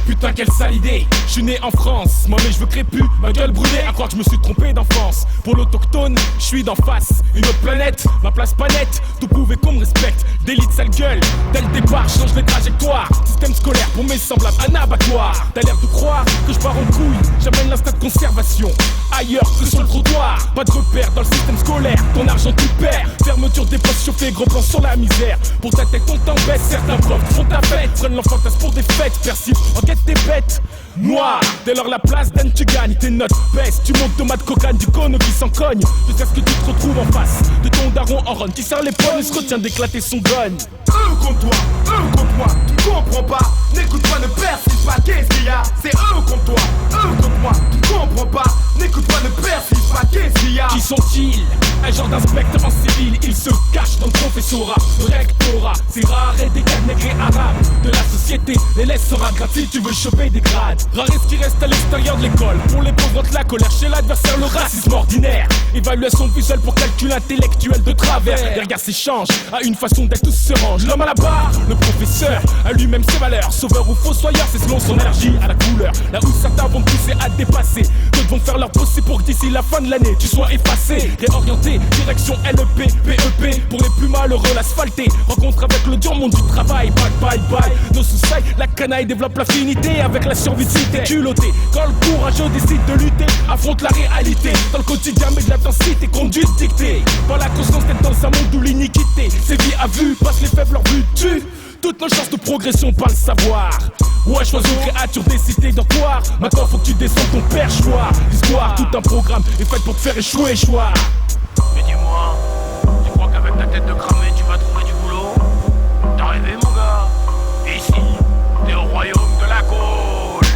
Putain quelle sale idée, je suis né en France, moi mais je veux crépus, ma gueule brûlée, à croire que je me suis trompé d'enfance. Pour l'autochtone, je suis d'en face, une autre planète, ma place pas nette, tout prouver qu'on me respecte, d'élite sale gueule, dès le départ, change les trajectoires, système scolaire pour mes semblables, un abattoir. T'as l'air de croire que je pars en couille, j'amène l'instinct de conservation, ailleurs que sur le trottoir, pas de repère dans le système scolaire, ton argent tu perds, fermeture des postes chauffés, gros plan sur la misère, pour ta tête on t'embête, certains profs font ta fête, prennent l'enfantasme pour des fêtes, persistent en quête des bêtes. Noir, dès lors la place donne tu gagnes, tes notes baissent, tu montes tomate cocagne, du cône qui s'en cogne, jusqu'à ce que tu te retrouves en face de ton daron en run, qui serre les poings et se retient d'éclater son gun. Eux contre toi, tu comprends pas, n'écoute pas, ne persiste pas, qu'est-ce qu'il y a? C'est eux contre toi, tu comprends pas, n'écoute pas, ne persiste pas, qu'est-ce qu'il y a? Qui sont-ils? Un genre d'inspecteur en civil, ils se cachent dans le professorat, le rectorat, c'est rare et des gars nègres et arabes de la société, les laisse sera gratuit, tu veux choper des grades. Rare est ce qui reste à l'extérieur de l'école, pour les pauvres de la colère, chez l'adversaire le racisme ordinaire. Évaluation visuelle pour calcul intellectuel de travers, les regards s'échangent, à une façon d'être tous se rangent. L'homme à la barre, le professeur, a lui-même ses valeurs, sauveur ou fossoyeur, c'est selon son énergie à la couleur. Là où certains vont pousser à dépasser, d'autres vont faire leur possible pour que d'ici la fin de l'année tu sois effacé, réorienté, direction LEP, PEP, pour les plus malheureux l'asphalté, rencontre avec le dur monde du travail, bye, nos sous-sailles, la canaille développe l'affinité avec la survie de cité, culotté, quand le courageux décide de lutter, affronte la réalité, dans le quotidien mais de l'intensité, conduite dictée, par la conscience d'être dans un monde où l'iniquité, sévit à vue, passe les faibles leur but, tue toutes nos chances de progression par le savoir. Ouais, choisis aux créatures des cités dortoirs. Maintenant faut que tu descendes ton perchoir. L'histoire, tout un programme est fait pour te faire échouer, choix. Mais dis-moi, tu crois qu'avec ta tête de cramé tu vas trouver du boulot? T'as rêvé mon gars? Ici, t'es au royaume de la gauche.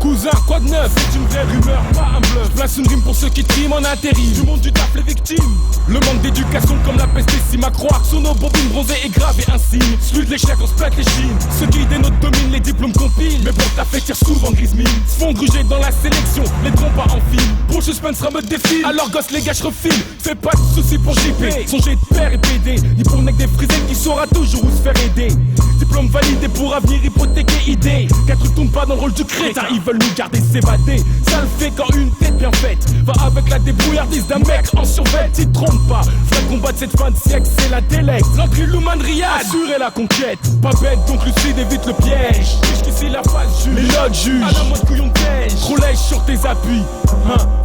Cousin, quoi de neuf? C'est une vraie rumeur, pas un bluff. Place une rime pour ceux qui triment en intérim. Du monde du taf, les victimes. Le manque d'éducation comme la peste décime à croire que sur nos bobines bronzées est grave et insigne. Celui de l'échec, on se pète les chines. Ceux qui dénotent dominent, les diplômes compilent. Mais pour ta fait tire souvent grise mine. Se font gruger dans la sélection, les trompes pas en film. Pour le suspense sera mode défile. Alors gosse les gars je refile. Fais pas de soucis pour JP. Songez de père et PD. Ni pour le mec des frisés qui saura toujours où se faire aider. Diplôme validé pour avenir hypothéqué idée. Qu'un truc tourne pas dans le rôle du crétin. Ils veulent nous garder s'évader. Ça le fait quand une tête bien faite va avec la débrouillardise d'un mec en survêt. T'y trompe pas, vrai combat de cette fin de siècle, c'est la délect. L'entrée Louman Riyad, assurer la conquête. Pas bête donc lucide évite le piège. Jusqu'ici la phase juge, les notes jugent. À la mode couillon de neige, trop lèche sur tes appuis.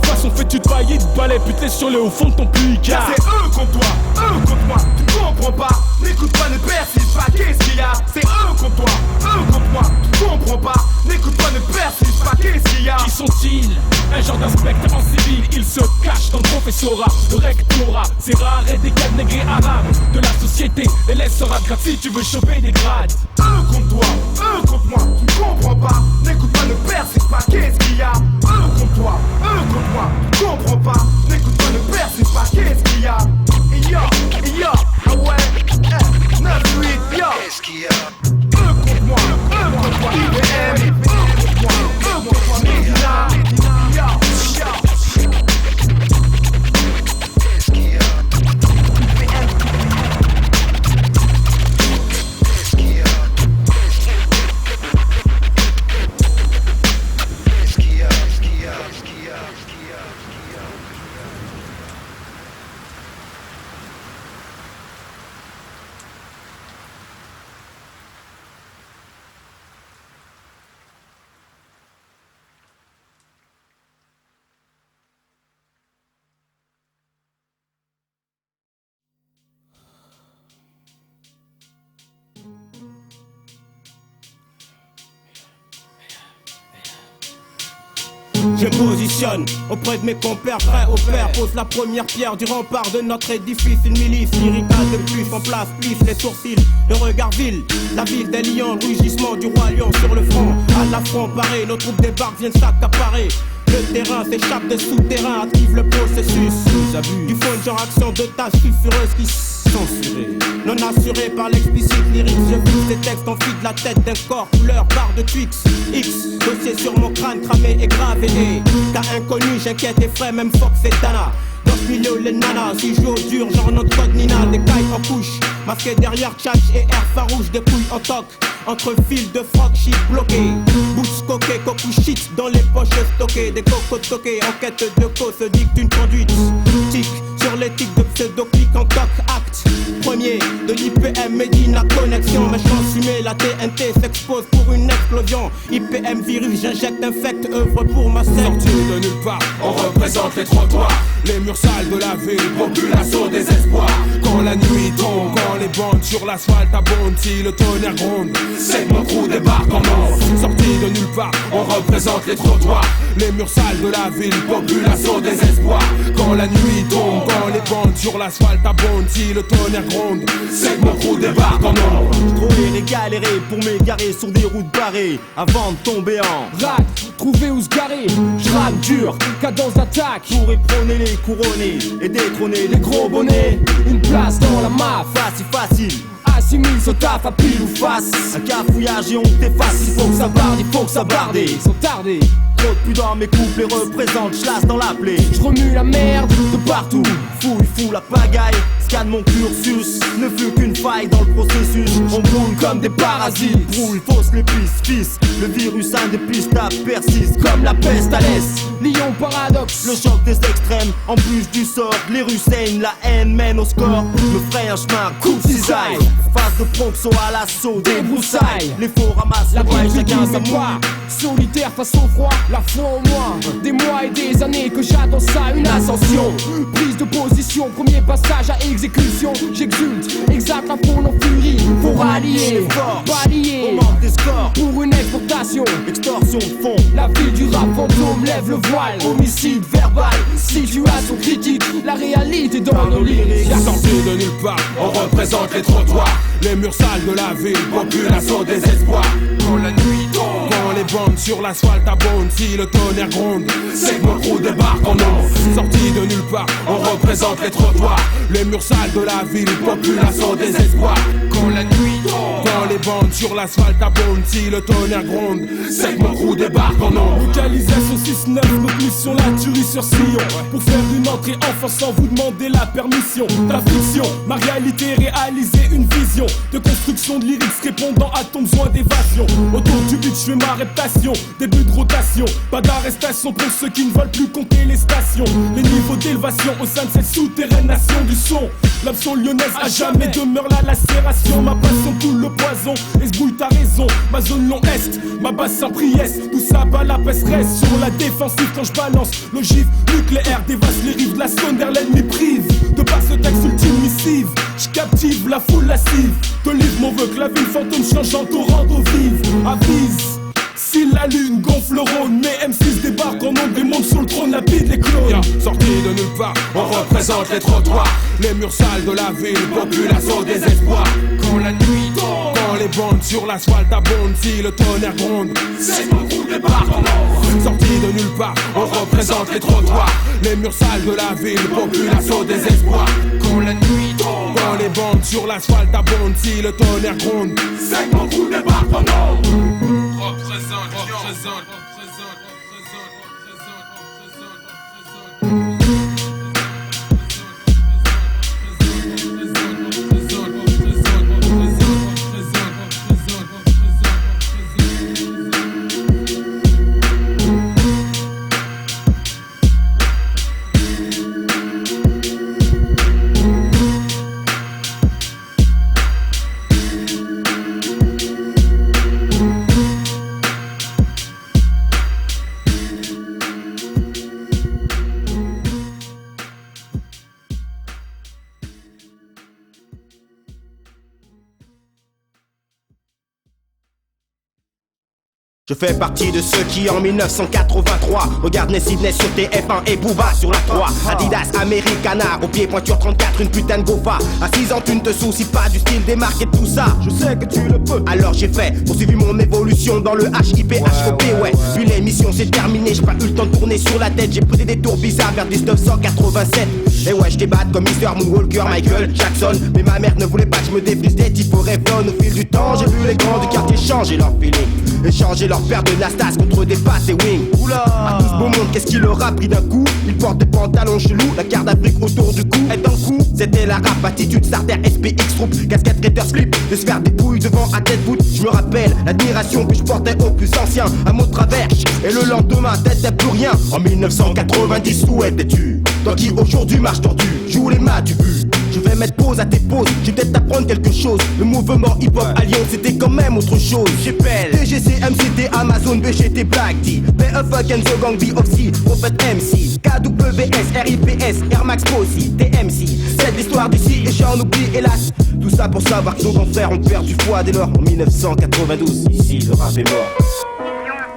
Façon fait tu te paillis de balai, putain sur le haut fond de ton puits. Car c'est eux contre toi, tu comprends pas. N'écoute pas, ne persiste pas, qu'est-ce qu'il y a? C'est eux contre toi, tu comprends pas. N'écoute pas, ne persiste pas, qu'est-ce qu'il y a? Qui sont-ils? Un genre d'inspecteur en civil, ils se cachent dans le professorat, le rectorat, c'est rare et des gars nègres et arabes de la société, les laisse sera gratuit, tu veux choper des grades. Eux contre toi, tu comprends pas. N'écoute pas, ne persiste pas, qu'est-ce qu'il y a? Eux contre toi, tu comprends pas. N'écoute pas, ne persiste pas, qu'est-ce qu'il y a? Et yo, ah ouais, 9-8, yo. Qu'est-ce qu'il y a? Eux contre moi, IBM. Eux contre moi, Medina. Qu'est-ce qu'il y a? Qu'est-ce qu'il y a? Qu'est-ce qu'il y a? Qu'est-ce qu'il y a? Qu'est-ce qu'il y a? Je me positionne auprès de mes compères, prêts au père. Pose la première pierre du rempart de notre édifice. Une milice lyricale de plus en place, plisse les sourcils, le regard vil. La ville des lions, le rugissement du roi lion sur le front. À l'affront paré, nos troupes débarquent, viennent s'accaparer. Le terrain s'échappe de souterrain, active le processus. Du fond de genre action de tâches sulfureuses qui censurées. Non assuré par l'explicite lyrique, je fixe des textes en de la tête d'un corps, couleur, barre de Twix. X, dossier sur mon crâne cramé et gravé. Cas inconnu, j'inquiète et frais, même Fox et Dana. Dans ce milieu, les nanas, si je joue au dur, genre notre code Nina, des cailles en couche. Masqué derrière tchatch et air farouche, des couilles en toc. Entre fils de froc, shit bloqué. Boots coqués, coco shit dans les poches stockées. Des cocos toqués, en quête de co se dicte une conduite. Tic sur l'éthique de pseudo-clic en toc acte. Premier de l'IPM Medina connexion. Méchant fumé, la TNT s'expose pour une explosion. IPM virus, j'injecte, infecte, œuvre pour ma secte. Sorti de nulle part, on représente les trottoirs, les murs sales de la ville, population désespoir. Quand la nuit tombe, quand les bandes sur l'asphalte abondent, si le tonnerre gronde, c'est que mon crew débarque en nombre. Sorti de nulle part, on représente les trottoirs, les murs sales de la ville, population désespoir. Quand la nuit tombe, quand les bandes sur l'asphalte abondent, si le tonnerre gronde, c'est que mon crew débarque en nombre. J'trôlais et galéré pour m'égarer sur des routes barrées avant de tomber en Rack, trouver où se garer, j'rappe dur, cadence d'attaque pour éperonner les couronnés et détrôner les gros bonnets. Une place dans la maf, Facile, assimile ce taf à pile ou face. un cafouillage et on t'efface. Il faut que ça barde, il faut que ça barde. Sans tarder, Trop de pudeur, mes couplets représentent, j'lasse dans la plaie. j'remue la merde De partout, fouille la pagaille. Scanne mon cursus, ne fut qu'une faille dans le processus. On brûle comme des parasites, brouille, fausse les pistes, fils. Le virus indépistable persiste comme la peste à l'est. Lyon paradoxe, Le choc des extrêmes, en plus du sort, les rues saignent, la haine mène au score. Me ferait un chemin, coupe cisaille. Face de proxo à l'assaut, des broussailles. Les faux ramassent la le vie chacun chacun sa sa moi. moi. Solitaire face au froid, la foi en moi. Des mois et des années que j'attends ça, une ascension. Prise de position, premier passage à exécution. J'exulte, exact la foule en furie. Faut rallier, Fort, balayer on manque des scores, pour une exportation. extorsion de fond. La ville du rap fantôme lève le voile. Homicide verbal, situation critique. La réalité dans nos lyrics. Sorti de nulle part, on représente les trottoirs, les murs sales de la ville, population désespoir. Quand la nuit tombe, quand les bandes sur l'asphalte abondent, si le tonnerre gronde, c'est que mon crew débarque en nombre. Sorti de nulle part, on représente les trottoirs, les murs sales de la ville, population désespoir. Quand la nuit tombe, quand les bandes sur l'asphalte abondent, si le tonnerre gronde, c'est que mon crew débarque en nombre. Localisation 6-9, notre mission la tuerie sur Sillon. Pour faire une entrée enfin sans vous demander la permission. La fiction, ma réalité réaliser une vision de construction de lyrics répondant à ton besoin d'évasion. Autour du but, je fais ma réputation. Début de rotation, pas d'arrestation pour ceux qui ne veulent plus compter les stations. Les niveaux d'élévation au sein de cette souterraine nation du son. L'absent lyonnaise à jamais demeure la lacération. Ma passion coule le poison, esbrouille ta raison. Ma zone long est, ma base Saint-Priest. Tout ça bat la peste reste sur la défensive quand je balance. L'ogive nucléaire dévaste les rives de la zone vers l'ennemi prive. De par ce texte ultime missive, j'captive la foule lascive. De livre mon vœu que la ville fantôme change en torrent d'eau vive. Avise, si la lune gonfle le Rhône, mes M6 débarquent en nombre et montent sur le trône, la bide les clones. Sorti de nulle part, on représente les trottoirs, les murs sales de la ville, population désespoir. Quand la nuit tombe, quand les bandes sur l'asphalte abondent, si le tonnerre gronde, c'est mon crew débarque en nombre. Sorti de nulle part, on représente les trottoirs, les murs sales de la ville, population désespoir. Quand la nuit tombe, quand les bandes sur l'asphalte abondent, si le tonnerre gronde, c'est mon crew débarque en nombre. Représente. Je fais partie de ceux qui en 1983 regardent Sydney sur TF1 et Booba sur la 3. Adidas, Americana, au pied pointure 34, une putain de gofa. À 6 ans tu ne te soucies pas du style des marques et tout ça. Je sais que tu le peux. Alors j'ai fait, poursuivi mon évolution dans le HIP, HOP, ouais. Puis l'émission s'est terminée, j'ai pas eu le temps de tourner sur la tête. J'ai pris des tours bizarres vers 1987. Et ouais, je débatte comme Mr. Moonwalker, Michael Jackson. Mais ma mère ne voulait pas que je me défrise des types au Revlon. Au fil du temps, j'ai vu les grands du quartier changer leur feeling. Échanger leur paire de Nastas contre des passes et wings. Oula, à tout ce beau monde, qu'est-ce qu'il leur a pris d'un coup? Ils portent des pantalons chelous, la carte d'Afrique autour du cou. Et dans le coup, c'était la rap, attitude starter, SPX troupe, casquette, traiteur, slip, de se faire des pouilles devant à tête voûte. Je me rappelle l'admiration que je portais aux plus anciens, un mot de travers. Et le lendemain, t'étais plus rien. En 1990, où étais-tu? Toi qui aujourd'hui marche tordu, joue les mains du but. Je Je vais mettre pause à tes pauses, j'ai peut-être t'apprendre quelque chose. Le mouvement hip-hop à Lyon c'était quand même autre chose. J'appelle TGC, MCT, Amazon, BGT, Black D, BFK, Kenzo, Gang, B-Oxy, Prophet MC, KWS, RIPS, Air Max Possi, TMC. C'est l'histoire d'ici et j'en oublie hélas. Tout ça pour savoir que nos grands frères ont perdu foi dès lors en 1992. Ici le rap est mort.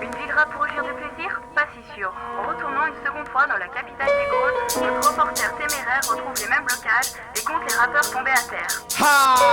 Une ville de rap pour rire de plaisir? Pas si sûr. En retournant une seconde fois dans la capitale des Gaules, notre reporter téméraire retrouve les mêmes blocages et compte les rappeurs tombés à terre.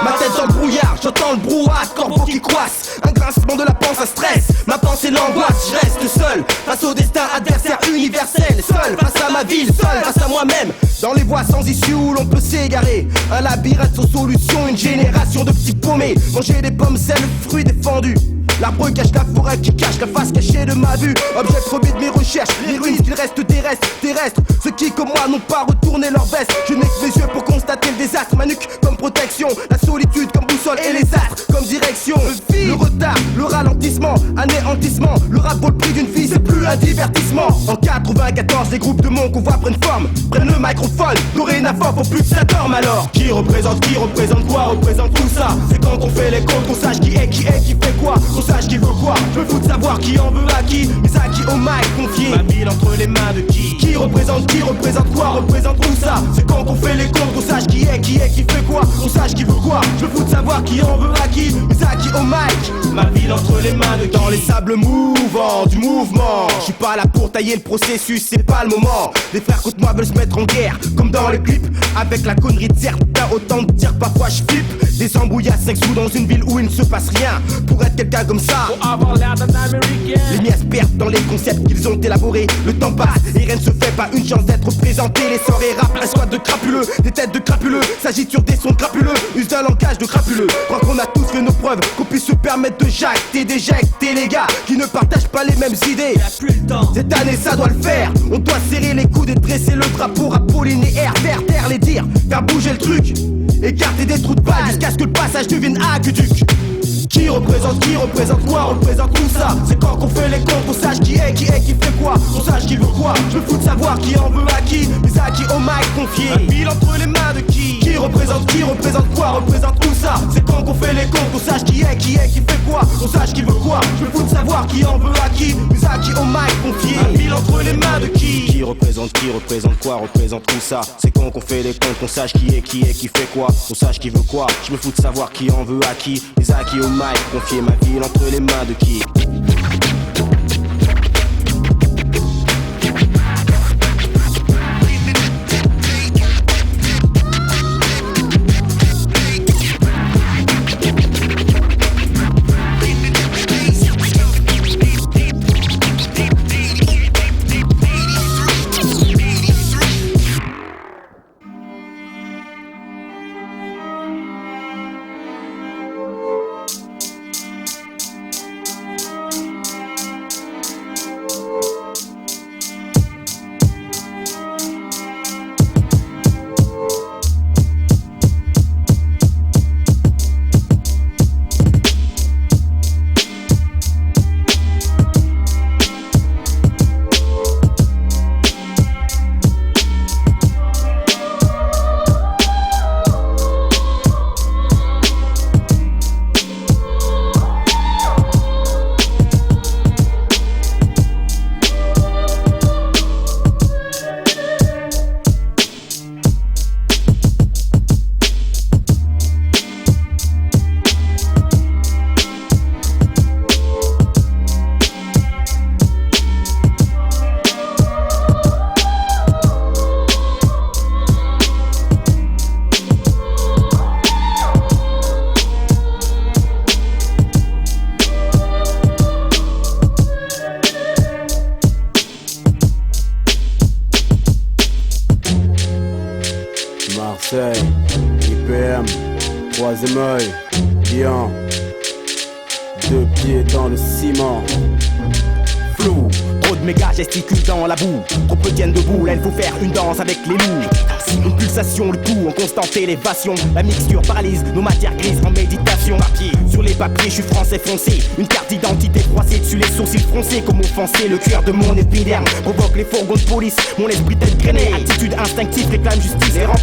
Ma tête dans le brouillard, j'entends le brouhaha, corbeau qui coisse. Un grincement de la panse, un stress, ma pensée l'angoisse. Je reste seul, face au destin adversaire universel. Seul, face à ma ville, seul, face à moi-même. Dans les voies sans issue où l'on peut s'égarer. Un labyrinthe sans solution, une génération de petits paumés. Manger des pommes, c'est le fruit défendu. L'arbre cache la forêt qui cache la face cachée de ma vue. Objet premier de mes recherches, les ruines qu'il reste des restes terrestres. Ceux qui comme moi n'ont pas retourné leur veste. Je n'ai que mes yeux pour constater le désastre. Ma nuque comme protection, la solitude comme boussole et les astres comme direction. Le retard, le ralentissement, anéantissement. Le rap vaut le prix d'une vie, c'est plus un divertissement. En 94, les groupes de mon convoi prennent forme, prennent le microphone. Dorénavant, faut plus que ça dorme alors. Qui représente quoi, représente tout ça. C'est quand on fait les comptes qu'on sache qui fait quoi. Sache qui veut quoi, je me fous de savoir qui en veut à qui. Mais à qui au mic confier ma ville entre les mains de qui. Qui représente quoi, représente tout ça. C'est quand on fait les comptes qu'on sache qui fait quoi. On sache qui veut quoi, je me fous de savoir qui en veut à qui. Mais à qui au mic, ma ville entre les mains de qui. Dans les sables mouvants du mouvement, je suis pas là pour tailler le processus, c'est pas le moment. Les frères contre moi veulent se mettre en guerre, comme dans les clips. Avec la connerie de certains, autant de dire parfois je flippe. Des embrouilles à 5 sous dans une ville où il ne se passe rien. Pour être quelqu'un comme ça, faut avoir l'air d'un américain. Les miens se perdent dans les concepts qu'ils ont élaborés. Le temps passe et rien ne se fait, pas une chance d'être présenté. Les soirées rap, un squad de crapuleux, des têtes de crapuleux. S'agit sur des sons crapuleux, use d'un langage de crapuleux. Crois qu'on a tous fait nos preuves, qu'on puisse se permettre de jacter, d'éjecter les gars qui ne partagent pas les mêmes idées. Y'a plus le temps. Cette année ça doit le faire. On doit serrer les coudes et dresser le drapeau apollinaire. Faire taire les dires, faire bouger le truc. Écarter des trous de balle jusqu'à ce que le passage devienne aqueduc. Qui représente quoi, représente tout ça. C'est quand qu'on fait les comptes, qu'on sache qui fait quoi. On sache qui veut quoi, je me fous de savoir qui en veut à qui. Mais à qui au mic confier un ville entre les mains de qui. Qui représente quoi, représente tout ça. C'est quand qu'on fait les comptes, qu'on sache qui fait quoi. On sache qui veut quoi, je me fous de savoir qui en veut à qui. Mais à qui au mic confier un ville entre les mains de qui. Qui représente quoi, représente tout ça. C'est quand qu'on fait les comptes, qu'on sache qui fait quoi. On sache qui veut quoi, je me fous de savoir qui en veut à qui. Mais à qui au mic confier ma ville entre les mains de qui. Marseille, IPM, troisième œil, Lyon, 2 pieds dans le ciment. Flou, trop de méga gesticulent dans la boue. Trop peu tiennent debout, là il faut faire une danse avec les loups. Une pulsation, le tout en constante élévation. La mixture paralyse nos matières grises en méditation. Papier, sur les papiers, je suis français foncé. Une carte d'identité froissée dessus les sourcils froncés. Comme offensé, le cuir de mon épiderme provoque les fourgons de police. Mon esprit tête grainée, attitude instinctive réclame justice. Les ramps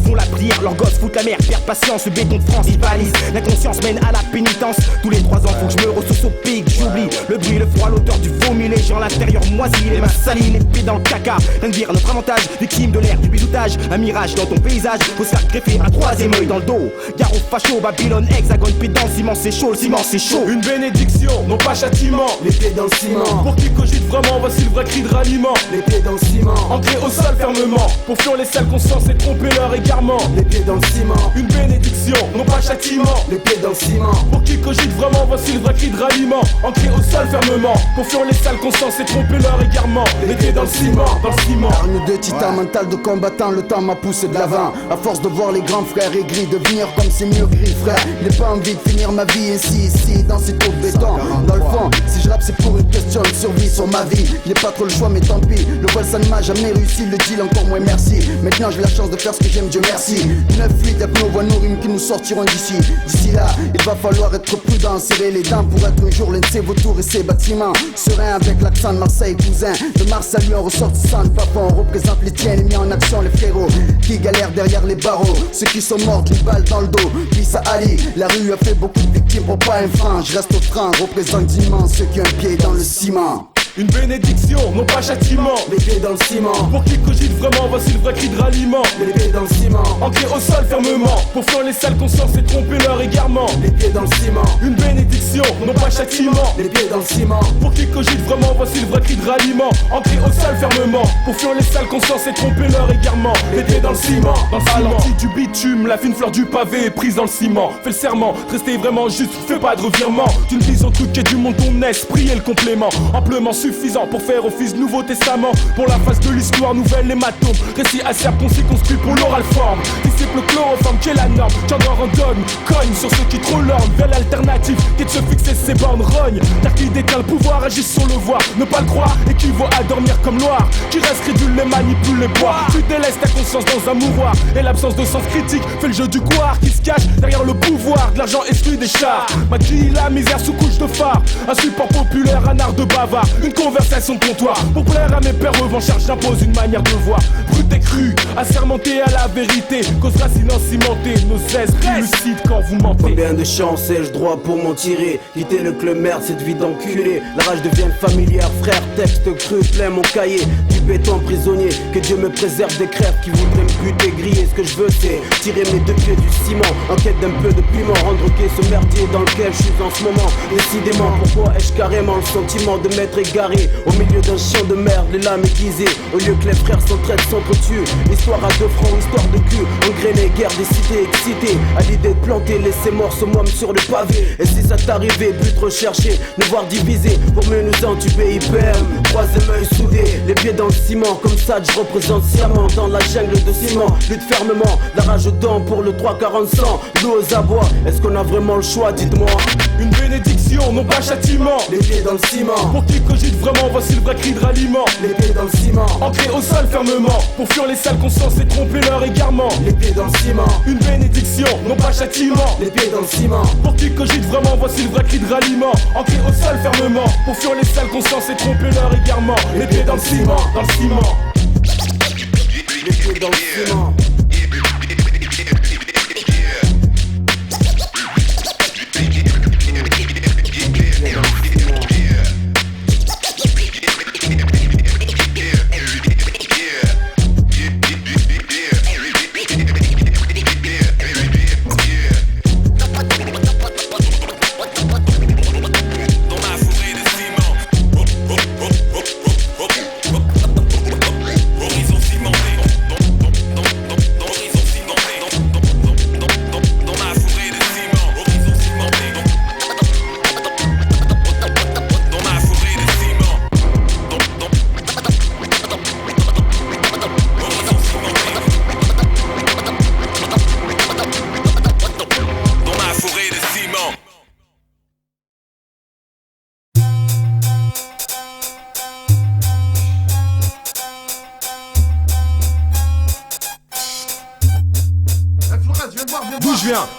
font la prière, leurs gosses foutent la mer, perdent patience, le béton de France rivalise. L'inconscience mène à la pénitence. Tous les 3 ans faut que je me ressource au pays, que j'oublie le bruit, le froid, l'odeur du vomi, les gens à l'intérieur moisis, les mains salies, les pieds dans le caca. Rien de dire à notre avantage, victime de l'air, du bisoutage, un mirage dans ton paysage. Faut se faire greffer un 3e œil dans le dos. Gare aux fachos, Babylone, Hexagone, pédant, ciment c'est chaud, le ciment c'est chaud. Une bénédiction, non pas châtiment. Les pieds dans le ciment. Pour qui cogite vraiment, voici le vrai cri de ralliement. Les pieds dans le ciment. Ancré au sol fermement, pour fuir les sales consciences et tromper leur égarement. Les pieds dans le ciment. Une bénédiction, non pas châtiment. Les pieds dans le ciment. Pour qui cogite vraiment, voici le vrai cri de ralliement. Ancré au sol fermement, pour fuir les sales consciences et tromper leur égarement. Les pieds dans le ciment, dans le ciment. Arme de titan, mental de combattant, le temps m'a poussé de l'avant. À force de voir les grands frères aigris devenir comme ces murs gris, frère. J'ai pas envie de finir ma vie ici, dans ces tours de béton. Dans le fond, si je rappe c'est pour une question de survie sur ma vie. J'ai pas trop le choix mais tant pis. Le vol ça ne m'a jamais réussi, le deal encore moins merci. Maintenant j'ai la chance de faire ce que j'aime, Dieu merci. 9-8 avec nos voix, nos rimes qui nous sortiront d'ici. D'ici là, il va falloir être prudent, serrer les dents pour être un jour l'un de ces vautours et ces bâtiments. Serein avec l'accent de Marseille, cousin. De Mars à lui en ressortissant de papa, on représente les tiens et mis en action les frérots qui galèrent derrière les barreaux. Ceux qui sont morts d'une balle dans le dos. Puis à Ali, la rue a fait beaucoup de victimes pour pas un franc. Je reste au train, représente d'immense ceux qui ont un pied dans le ciment. Une bénédiction, non pas châtiment. Les pieds dans le ciment. Pour qui cogite vraiment, voici le vrai cri de ralliement. Les pieds dans le ciment. Ancré au sol fermement, pour fuir les sales consciences et tromper leur égarement. Les pieds dans le ciment. Une bénédiction, non pas châtiment. Les pieds dans le ciment. Pour qui cogite vraiment, voici le vrai cri de ralliement. Ancré au sol fermement, pour fuir les sales consciences et tromper leur égarement. Les pieds dans le ciment, dans le ciment. À l'anti du bitume, la fine fleur du pavé est prise dans le ciment. Fais le serment, restez vraiment juste, fais pas de revirement. D'une vision toute et du monde ton esprit et le complément. Amplement suffisant pour faire office Nouveau Testament. Pour la face de l'histoire, nouvelle hématome. Récit assez concis, conscrit pour l'oral forme. Disciple chloroforme, qui est la norme. Tiens dans randonne, cogne sur ceux qui trop l'ornent. Belle alternative, qui est de se fixer ses bornes, rogne. Car qui décale le pouvoir, agit sur le voir. Ne pas le croire, équivaut à dormir comme Loire. Qui reste crédule, les manipule, les bois. Tu délaisses ta conscience dans un mouroir. Et l'absence de sens critique fait le jeu du couard qui se cache derrière le pouvoir. De l'argent exclu des chars. Maquille la misère sous couche de phare. Un support populaire, un art de bavard. Une conversation de comptoir. Pour plaire à mes pères revanchards, j'impose une manière de voir. Brut et cru, assermenté à la vérité. Cause racine cimentée, nos esprits lucides quand vous mentez. Combien de chances ai-je droit pour m'en tirer? Quitter le club merde, cette vie d'enculé. La rage devient familière, frère, texte cru, plein mon cahier. Du béton prisonnier, que Dieu me préserve des crêpes qui voudraient me buter, griller. Ce que je veux c'est tirer mes 2 pieds du ciment. En quête d'un peu de piment, rendre quai ce merdier dans lequel je suis en ce moment. Décidément, pourquoi ai-je carrément le sentiment de m'être égaré au milieu d'un champ de merde, les lames aiguisées. Au lieu que les frères s'entraident, s'entretuent. Histoire à 2 francs, histoire de cul. Engrainer, guerre des cités excitées. À l'idée de planter, laisser morceau moi sur le pavé. Et si ça t'arrivait, but recherché, nous voir diviser. Pour mieux nous entuber, IPM. 3e œil soudé, les pieds dans le ciment. Comme ça, je représente sciemment dans la jungle de ciment. Lutte fermement, la rage aux dents pour le 3-40 100. L'eau aux abois, est-ce qu'on a vraiment le choix, dites-moi? Une bénédiction, non pas châtiment. Les pieds dans le ciment. Pour qui cogite vraiment, voici le vrai cri de ralliement. Les pieds dans le ciment. Ancré au sol fermement, pour fuir les sales consciences et tromper leur égarement. Les pieds dans le ciment. Une bénédiction, non pas châtiment. Les pieds dans le ciment. Pour qui cogite vraiment, voici le vrai cri de ralliement. Ancré au sol fermement, pour fuir les sales consciences et tromper leur égarement. Les pieds dans le ciment, dans le ciment. Les pieds dans le ciment.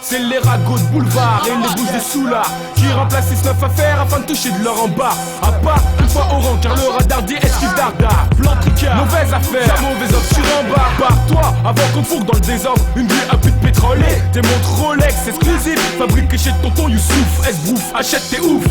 C'est les ragots de boulevard et les bouches des soulards qui remplacent 6-9 affaires afin de toucher de leur en bas. À part une fois au rang car le radar dit esquive dardard. Plan tricard, mauvaise affaire, la mauvaise obscureur. en bas, barre-toi avant qu'on te fourgue dans le désordre. Une vie à plus de pétrole et des montres Rolex exclusives, fabriquées chez tonton Youssouf. S-Brouf, achète tes ouf.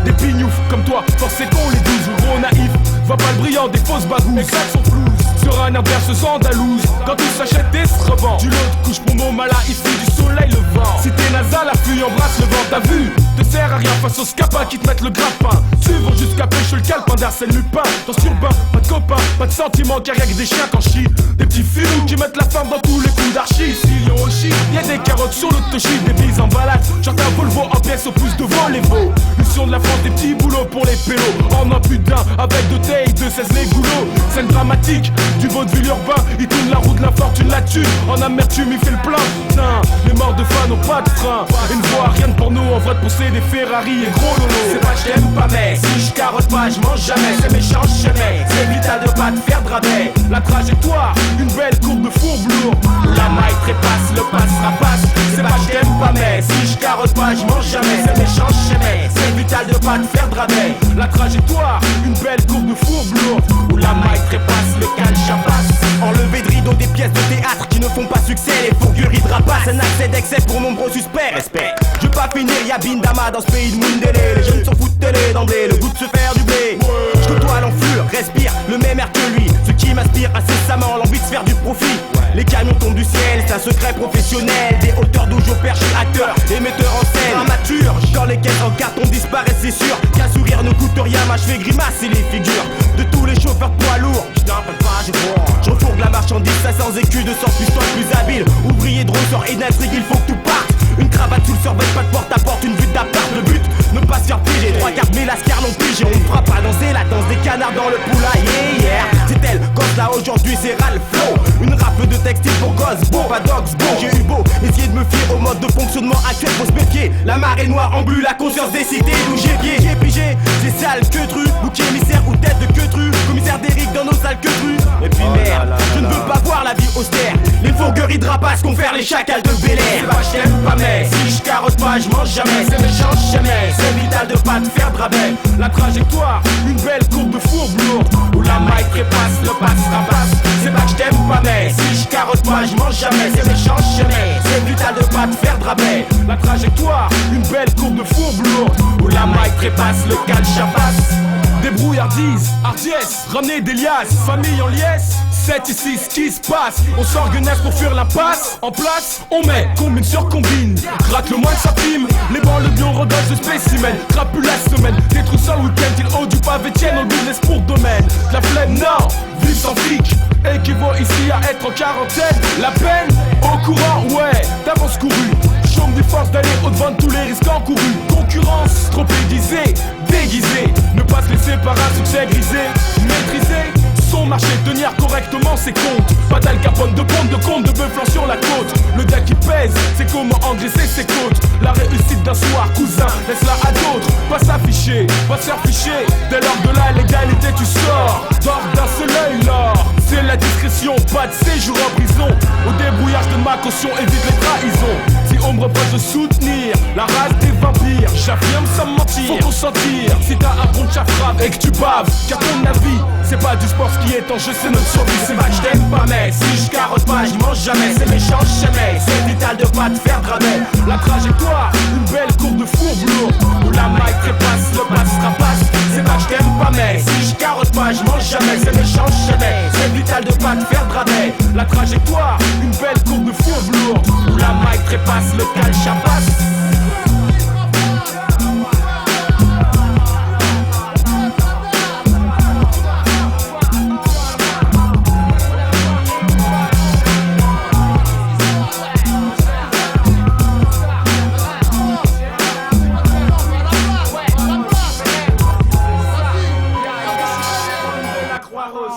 Des pignoufs comme toi, forcés con les 12 gros naïfs. Vois pas le brillant des fausses bagouses, exact son flouze. Sur un inverse andalouse, quand tout s'achète et se revend. Du lot de couche promo mala, il fait du soleil le vent. Si t'es nasal, la fuite embrasse le vent, t'as vu? Te sert à rien face aux scapins qui te mettent le grappin. Suivant jusqu'à pêcher le calepin d'Arsène Lupin. Dans ce urbain, pas de copains, pas de sentiments, car y'a que des chiens qu'en chie. Des petits filous qui mettent la femme dans tous les coups d'archi. Sillon au chi, y'a des carottes sur l'autochi, des bises en balade. Chante un Volvo en pièces au pouce de Volevo. Mission de la France, des petits boulots pour les pélos. En un putain, avec deux tailles, 2-16 les goulots. Scène dramatique, du vaudeville urbain. Il tourne la roue de l'infortune là-dessus. En amertume, il fait le plein. Putain, les morts de faim n'ont pas de frein. Ils ne voient rien de porno, en vrai de pousser des Ferrari et gros lolo. C'est pas je t'aime pas mais si je carotte pas je mange jamais. C'est méchant jamais, c'est vital de pas te faire de rabais. La trajectoire, une belle courbe de fourbe lourd. La maille trépasse, le passe rapace. C'est pas je t'aime pas mais si je carotte pas je mange jamais. C'est méchant jamais, c'est vital de pas te faire de rabais. La trajectoire, une belle courbe de fourbe lourd. Où la maille trépasse, le calcha passe. Enlever de rideau des pièces de théâtre qui ne font pas succès. Les fourgueries de rapace, un accès d'excès pour nombreux suspects. Respect, je veux pas finir, y'a Bindama dans ce pays de Mundele. Les jeunes s'en foutent télé d'emblée, le goût de se faire du blé. Je côtoie l'enflure, respire le même air que lui. Ce qui m'inspire incessamment, l'envie de se faire du profit. Les camions tombent du ciel, c'est un secret professionnel. Des hauteurs d'où je perche, acteurs et metteurs en scène. Amateur, quand les caisses en carton disparaissent, c'est sûr qu'un sourire ne coûte rien, m'achever grimacer les figures de tous les chauffeurs de poids lourds. Je n'en peux pas, je vois. Je refourgue la marchandise, 500 écus, 200 pistoles plus habiles. Ouvrier de ressort et d'intrigue, il faut que tout parte. Une cravate sous le survêt, pas de porte-à-porte, une vue d'appart. Le but, ne pas se faire piger. 3/4 000 lascars non pigés. On ne fera pas danser la danse des canards dans le poulailler. Yeah. C'est elle, cause là aujourd'hui, c'est ras le flow. Une rafle de textile pour gosses, beau, pas dogs, beau. J'ai eu beau, essayer de me fier au mode de fonctionnement actuel, faut se méfier. La marée noire embue la conscience des cités d'où j'ai pied. J'ai pigé, c'est sale que tru, bouc émissaire ou tête de que tru. Commissaire d'Eric dans nos salles que tru. Et puis merde, je ne veux pas voir la vie austère. Les fourgueries de rapaces confèrent les chacals de Bel Air. C'est pas je t'aime pas mais si je carotte pas je mange jamais. C'est méchant jamais, c'est vital de pas te faire de rabais. La trajectoire, une belle courbe de fourbe lourde. Où la maille trépasse, le passe rapace. C'est pas que je t'aime pas mais si je carotte pas je mange jamais. C'est méchant jamais, c'est vital de pas te faire de rabais. La trajectoire, une belle courbe de fourbe lourde. Où la maille trépasse, le calcha passe. Débrouillardise, hardiesse, ramener des liasses, famille en liesse. 7 ici, ce qui se passe, on s'organise pour fuir l'impasse. En place, on met combine sur combine. Gratte le moins de sa prime, les bancs le bio redonnent ce spécimen. Crapule la semaine, des trous sur le week-end. Il haut du pavé tienne, on business pour domaine. La flemme, non, vivre sans flic équivaut ici à être en quarantaine. La peine, au courant, ouais, d'avance couru. Chôme des forces d'aller au-devant de tous les risques encourus. Concurrence, trop aiguisée, déguisée. Ne pas se laisser par un succès grisé. Maîtriser son marché, tenir correctement ses comptes. Pas d'Al Capone, de compte, de bœuf sur la côte. Le gars qui pèse, c'est comment engraisser ses côtes. La réussite d'un soir, cousin, laisse-la à d'autres. Pas s'afficher, pas se faire ficher. Dès lors de la légalité, tu sors. Dors d'un seul œil, l'or. C'est la discrétion, pas de séjour en prison. Au débrouillage de ma caution, évite les trahisons. Si on me reproche de soutenir la race des vampires, j'affirme sans mentir, faut consentir. Si t'as un bon chafrave et que tu baves, car ton avis, c'est pas du sport ce qui est en jeu, c'est notre survie. C'est pas que je t'aime pas mais si je carotte pas je mange jamais. C'est méchant jamais, c'est vital de pas te faire de rabais. La trajectoire, une belle courbe de fourbe lourde. Où la maille trépasse, le passe rapace. C'est pas que je t'aime pas mais si je carotte pas je mange jamais. C'est méchant jamais, c'est vital de pas te faire de rabais. La trajectoire, une belle courbe de fourbe lourde. Où la maille trépasse, le calcha passe.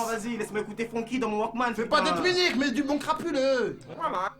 Vas-y, laisse-moi écouter Funky dans mon Walkman. Fais pas d'être unique, mais du bon crapuleux. Voilà.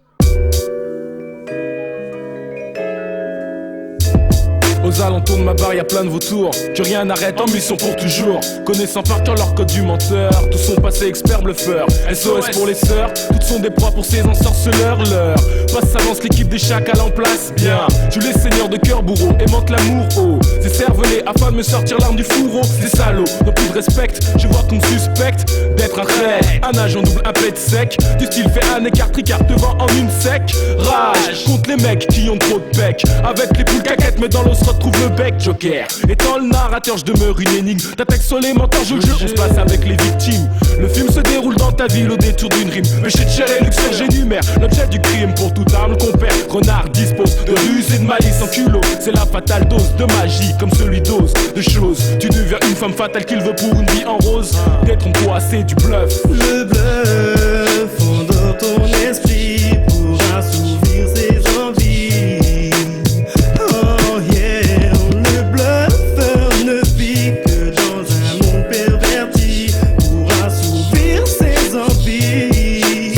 Aux alentours de ma barre y'a plein de vautours que rien n'arrête en mission pour toujours. Connaissant par cœur leur code du menteur, tous sont passés experts bluffeurs. SOS pour les sœurs, toutes sont des proies pour ces ensorceleurs. Leur passe s'avance l'équipe des chacals en place. Bien, tu les seigneurs de cœur bourreau aimante l'amour. Oh, c'est cervelé afin de me sortir l'arme du fourreau. Ces salauds n'ont plus de respect, je vois qu'on me suspecte d'être un trait, un agent double, un pet sec. Du style fait un écart tricard devant en une sec. Rage contre les mecs qui ont trop de bec. Avec les poules caquettes mais dans l'eau se retrouve le bec. Joker, étant le narrateur je demeure une énigme. T'attaques sur les menteurs, je le jeu, on se passe avec les victimes. Le film se déroule dans ta ville au détour d'une rime. Péché de chair et luxure, j'énumère l'objet du crime. Pour toute arme qu'on perd, renard dispose de ruse et de malice en culot. C'est la fatale dose de magie, comme celui d'ose de choses. Tu deviens une femme fatale qu'il veut pour une vie en rose. Détrompe-toi, c'est du bluff. Le bluff endort ton esprit pour assouvir ses envies. Oh yeah, le bluffeur ne vit que dans un monde perverti pour assouvir ses envies.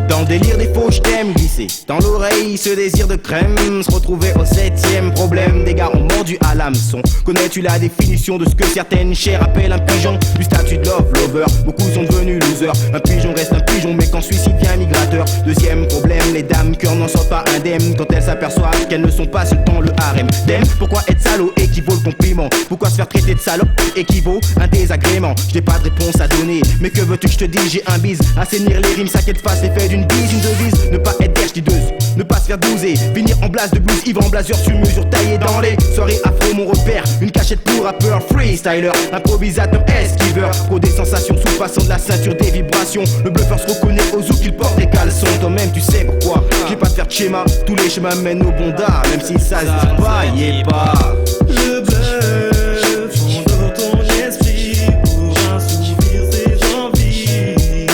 Dans le délire des faux je t'aime glisser dans l'oreille ce désir de crème. Se retrouver au 7ème problème. Des gars ont mordu à l'hameçon. Connais-tu la définition de ce que certaines chairs appellent un pigeon? Du statut de love lover, beaucoup sont devenus losers. Un pigeon reste un pigeon mais quand celui-ci devient migrateur. Deuxième problème, les dames cœur n'en sortent pas indemnes quand elles s'aperçoivent qu'elles ne sont pas seules dans le harem. T'aimes pourquoi être salaud équivaut le compliment? Pourquoi se faire traiter de salope équivaut un désagrément? Je n'ai pas de réponse à donner, mais que veux-tu que je te dise? J'ai un bise, assainir les rimes, ça qu'elle fasse l'effet d'une bise, une devise. Ne pas être derchetideuse, ne pas se faire bouser, finir en blase de blues, Yvan Blasure sur mesure taillé dans les soirées afro, mon repère. Une cachette pour rappeur, freestyler, improvisateur, esquiveur. Pro des sensations sous passant de la ceinture des vibrations. Le bluffeur se reconnaît aux os qu'il porte des caleçons. Toi-même tu sais pourquoi, j'ai pas de faire de schéma. Tous les chemins mènent au bonda, même si ça se dit pas, y est pas. Le bluff endort ton esprit pour assouvir ses envies.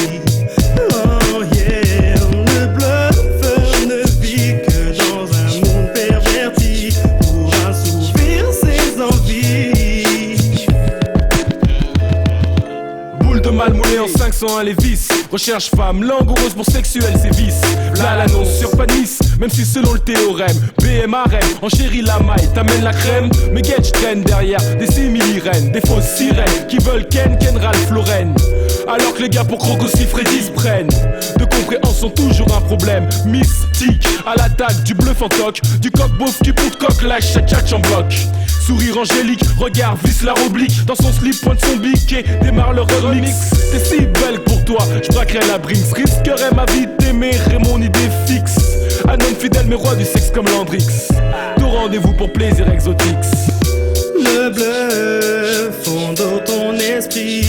Oh yeah, le bluffeur ne vit que dans un monde perverti pour assouvir ses envies. Boule de mal moulée en 501 les vices. Recherche femme, langoureuse pour sexuel sévices. Là l'annonce sur Panis, même si selon le théorème BM harem, en chérie la maille, t'amènes la crème. Mais guette traîne derrière des simili-reines, des fausses sirènes qui veulent Ken, Ralph, Lauren. Alors que les gars pour Croc aussi Freddy se prennent de compréhension toujours un problème mystique. À l'attaque du bluff en toc, du coq-beauf qui pour coq lâche sa catch en bloc. Sourire angélique, regard visse la oblique. Dans son slip pointe son bic et démarre le remix. T'es si belle que pour toi, je braquerais la Brinks. Risquerais ma vie d'aimer et mon idée fixe. Un homme fidèle mais roi du sexe comme Landrix. Tout rendez-vous pour plaisir exotique. Le bluff endort ton esprit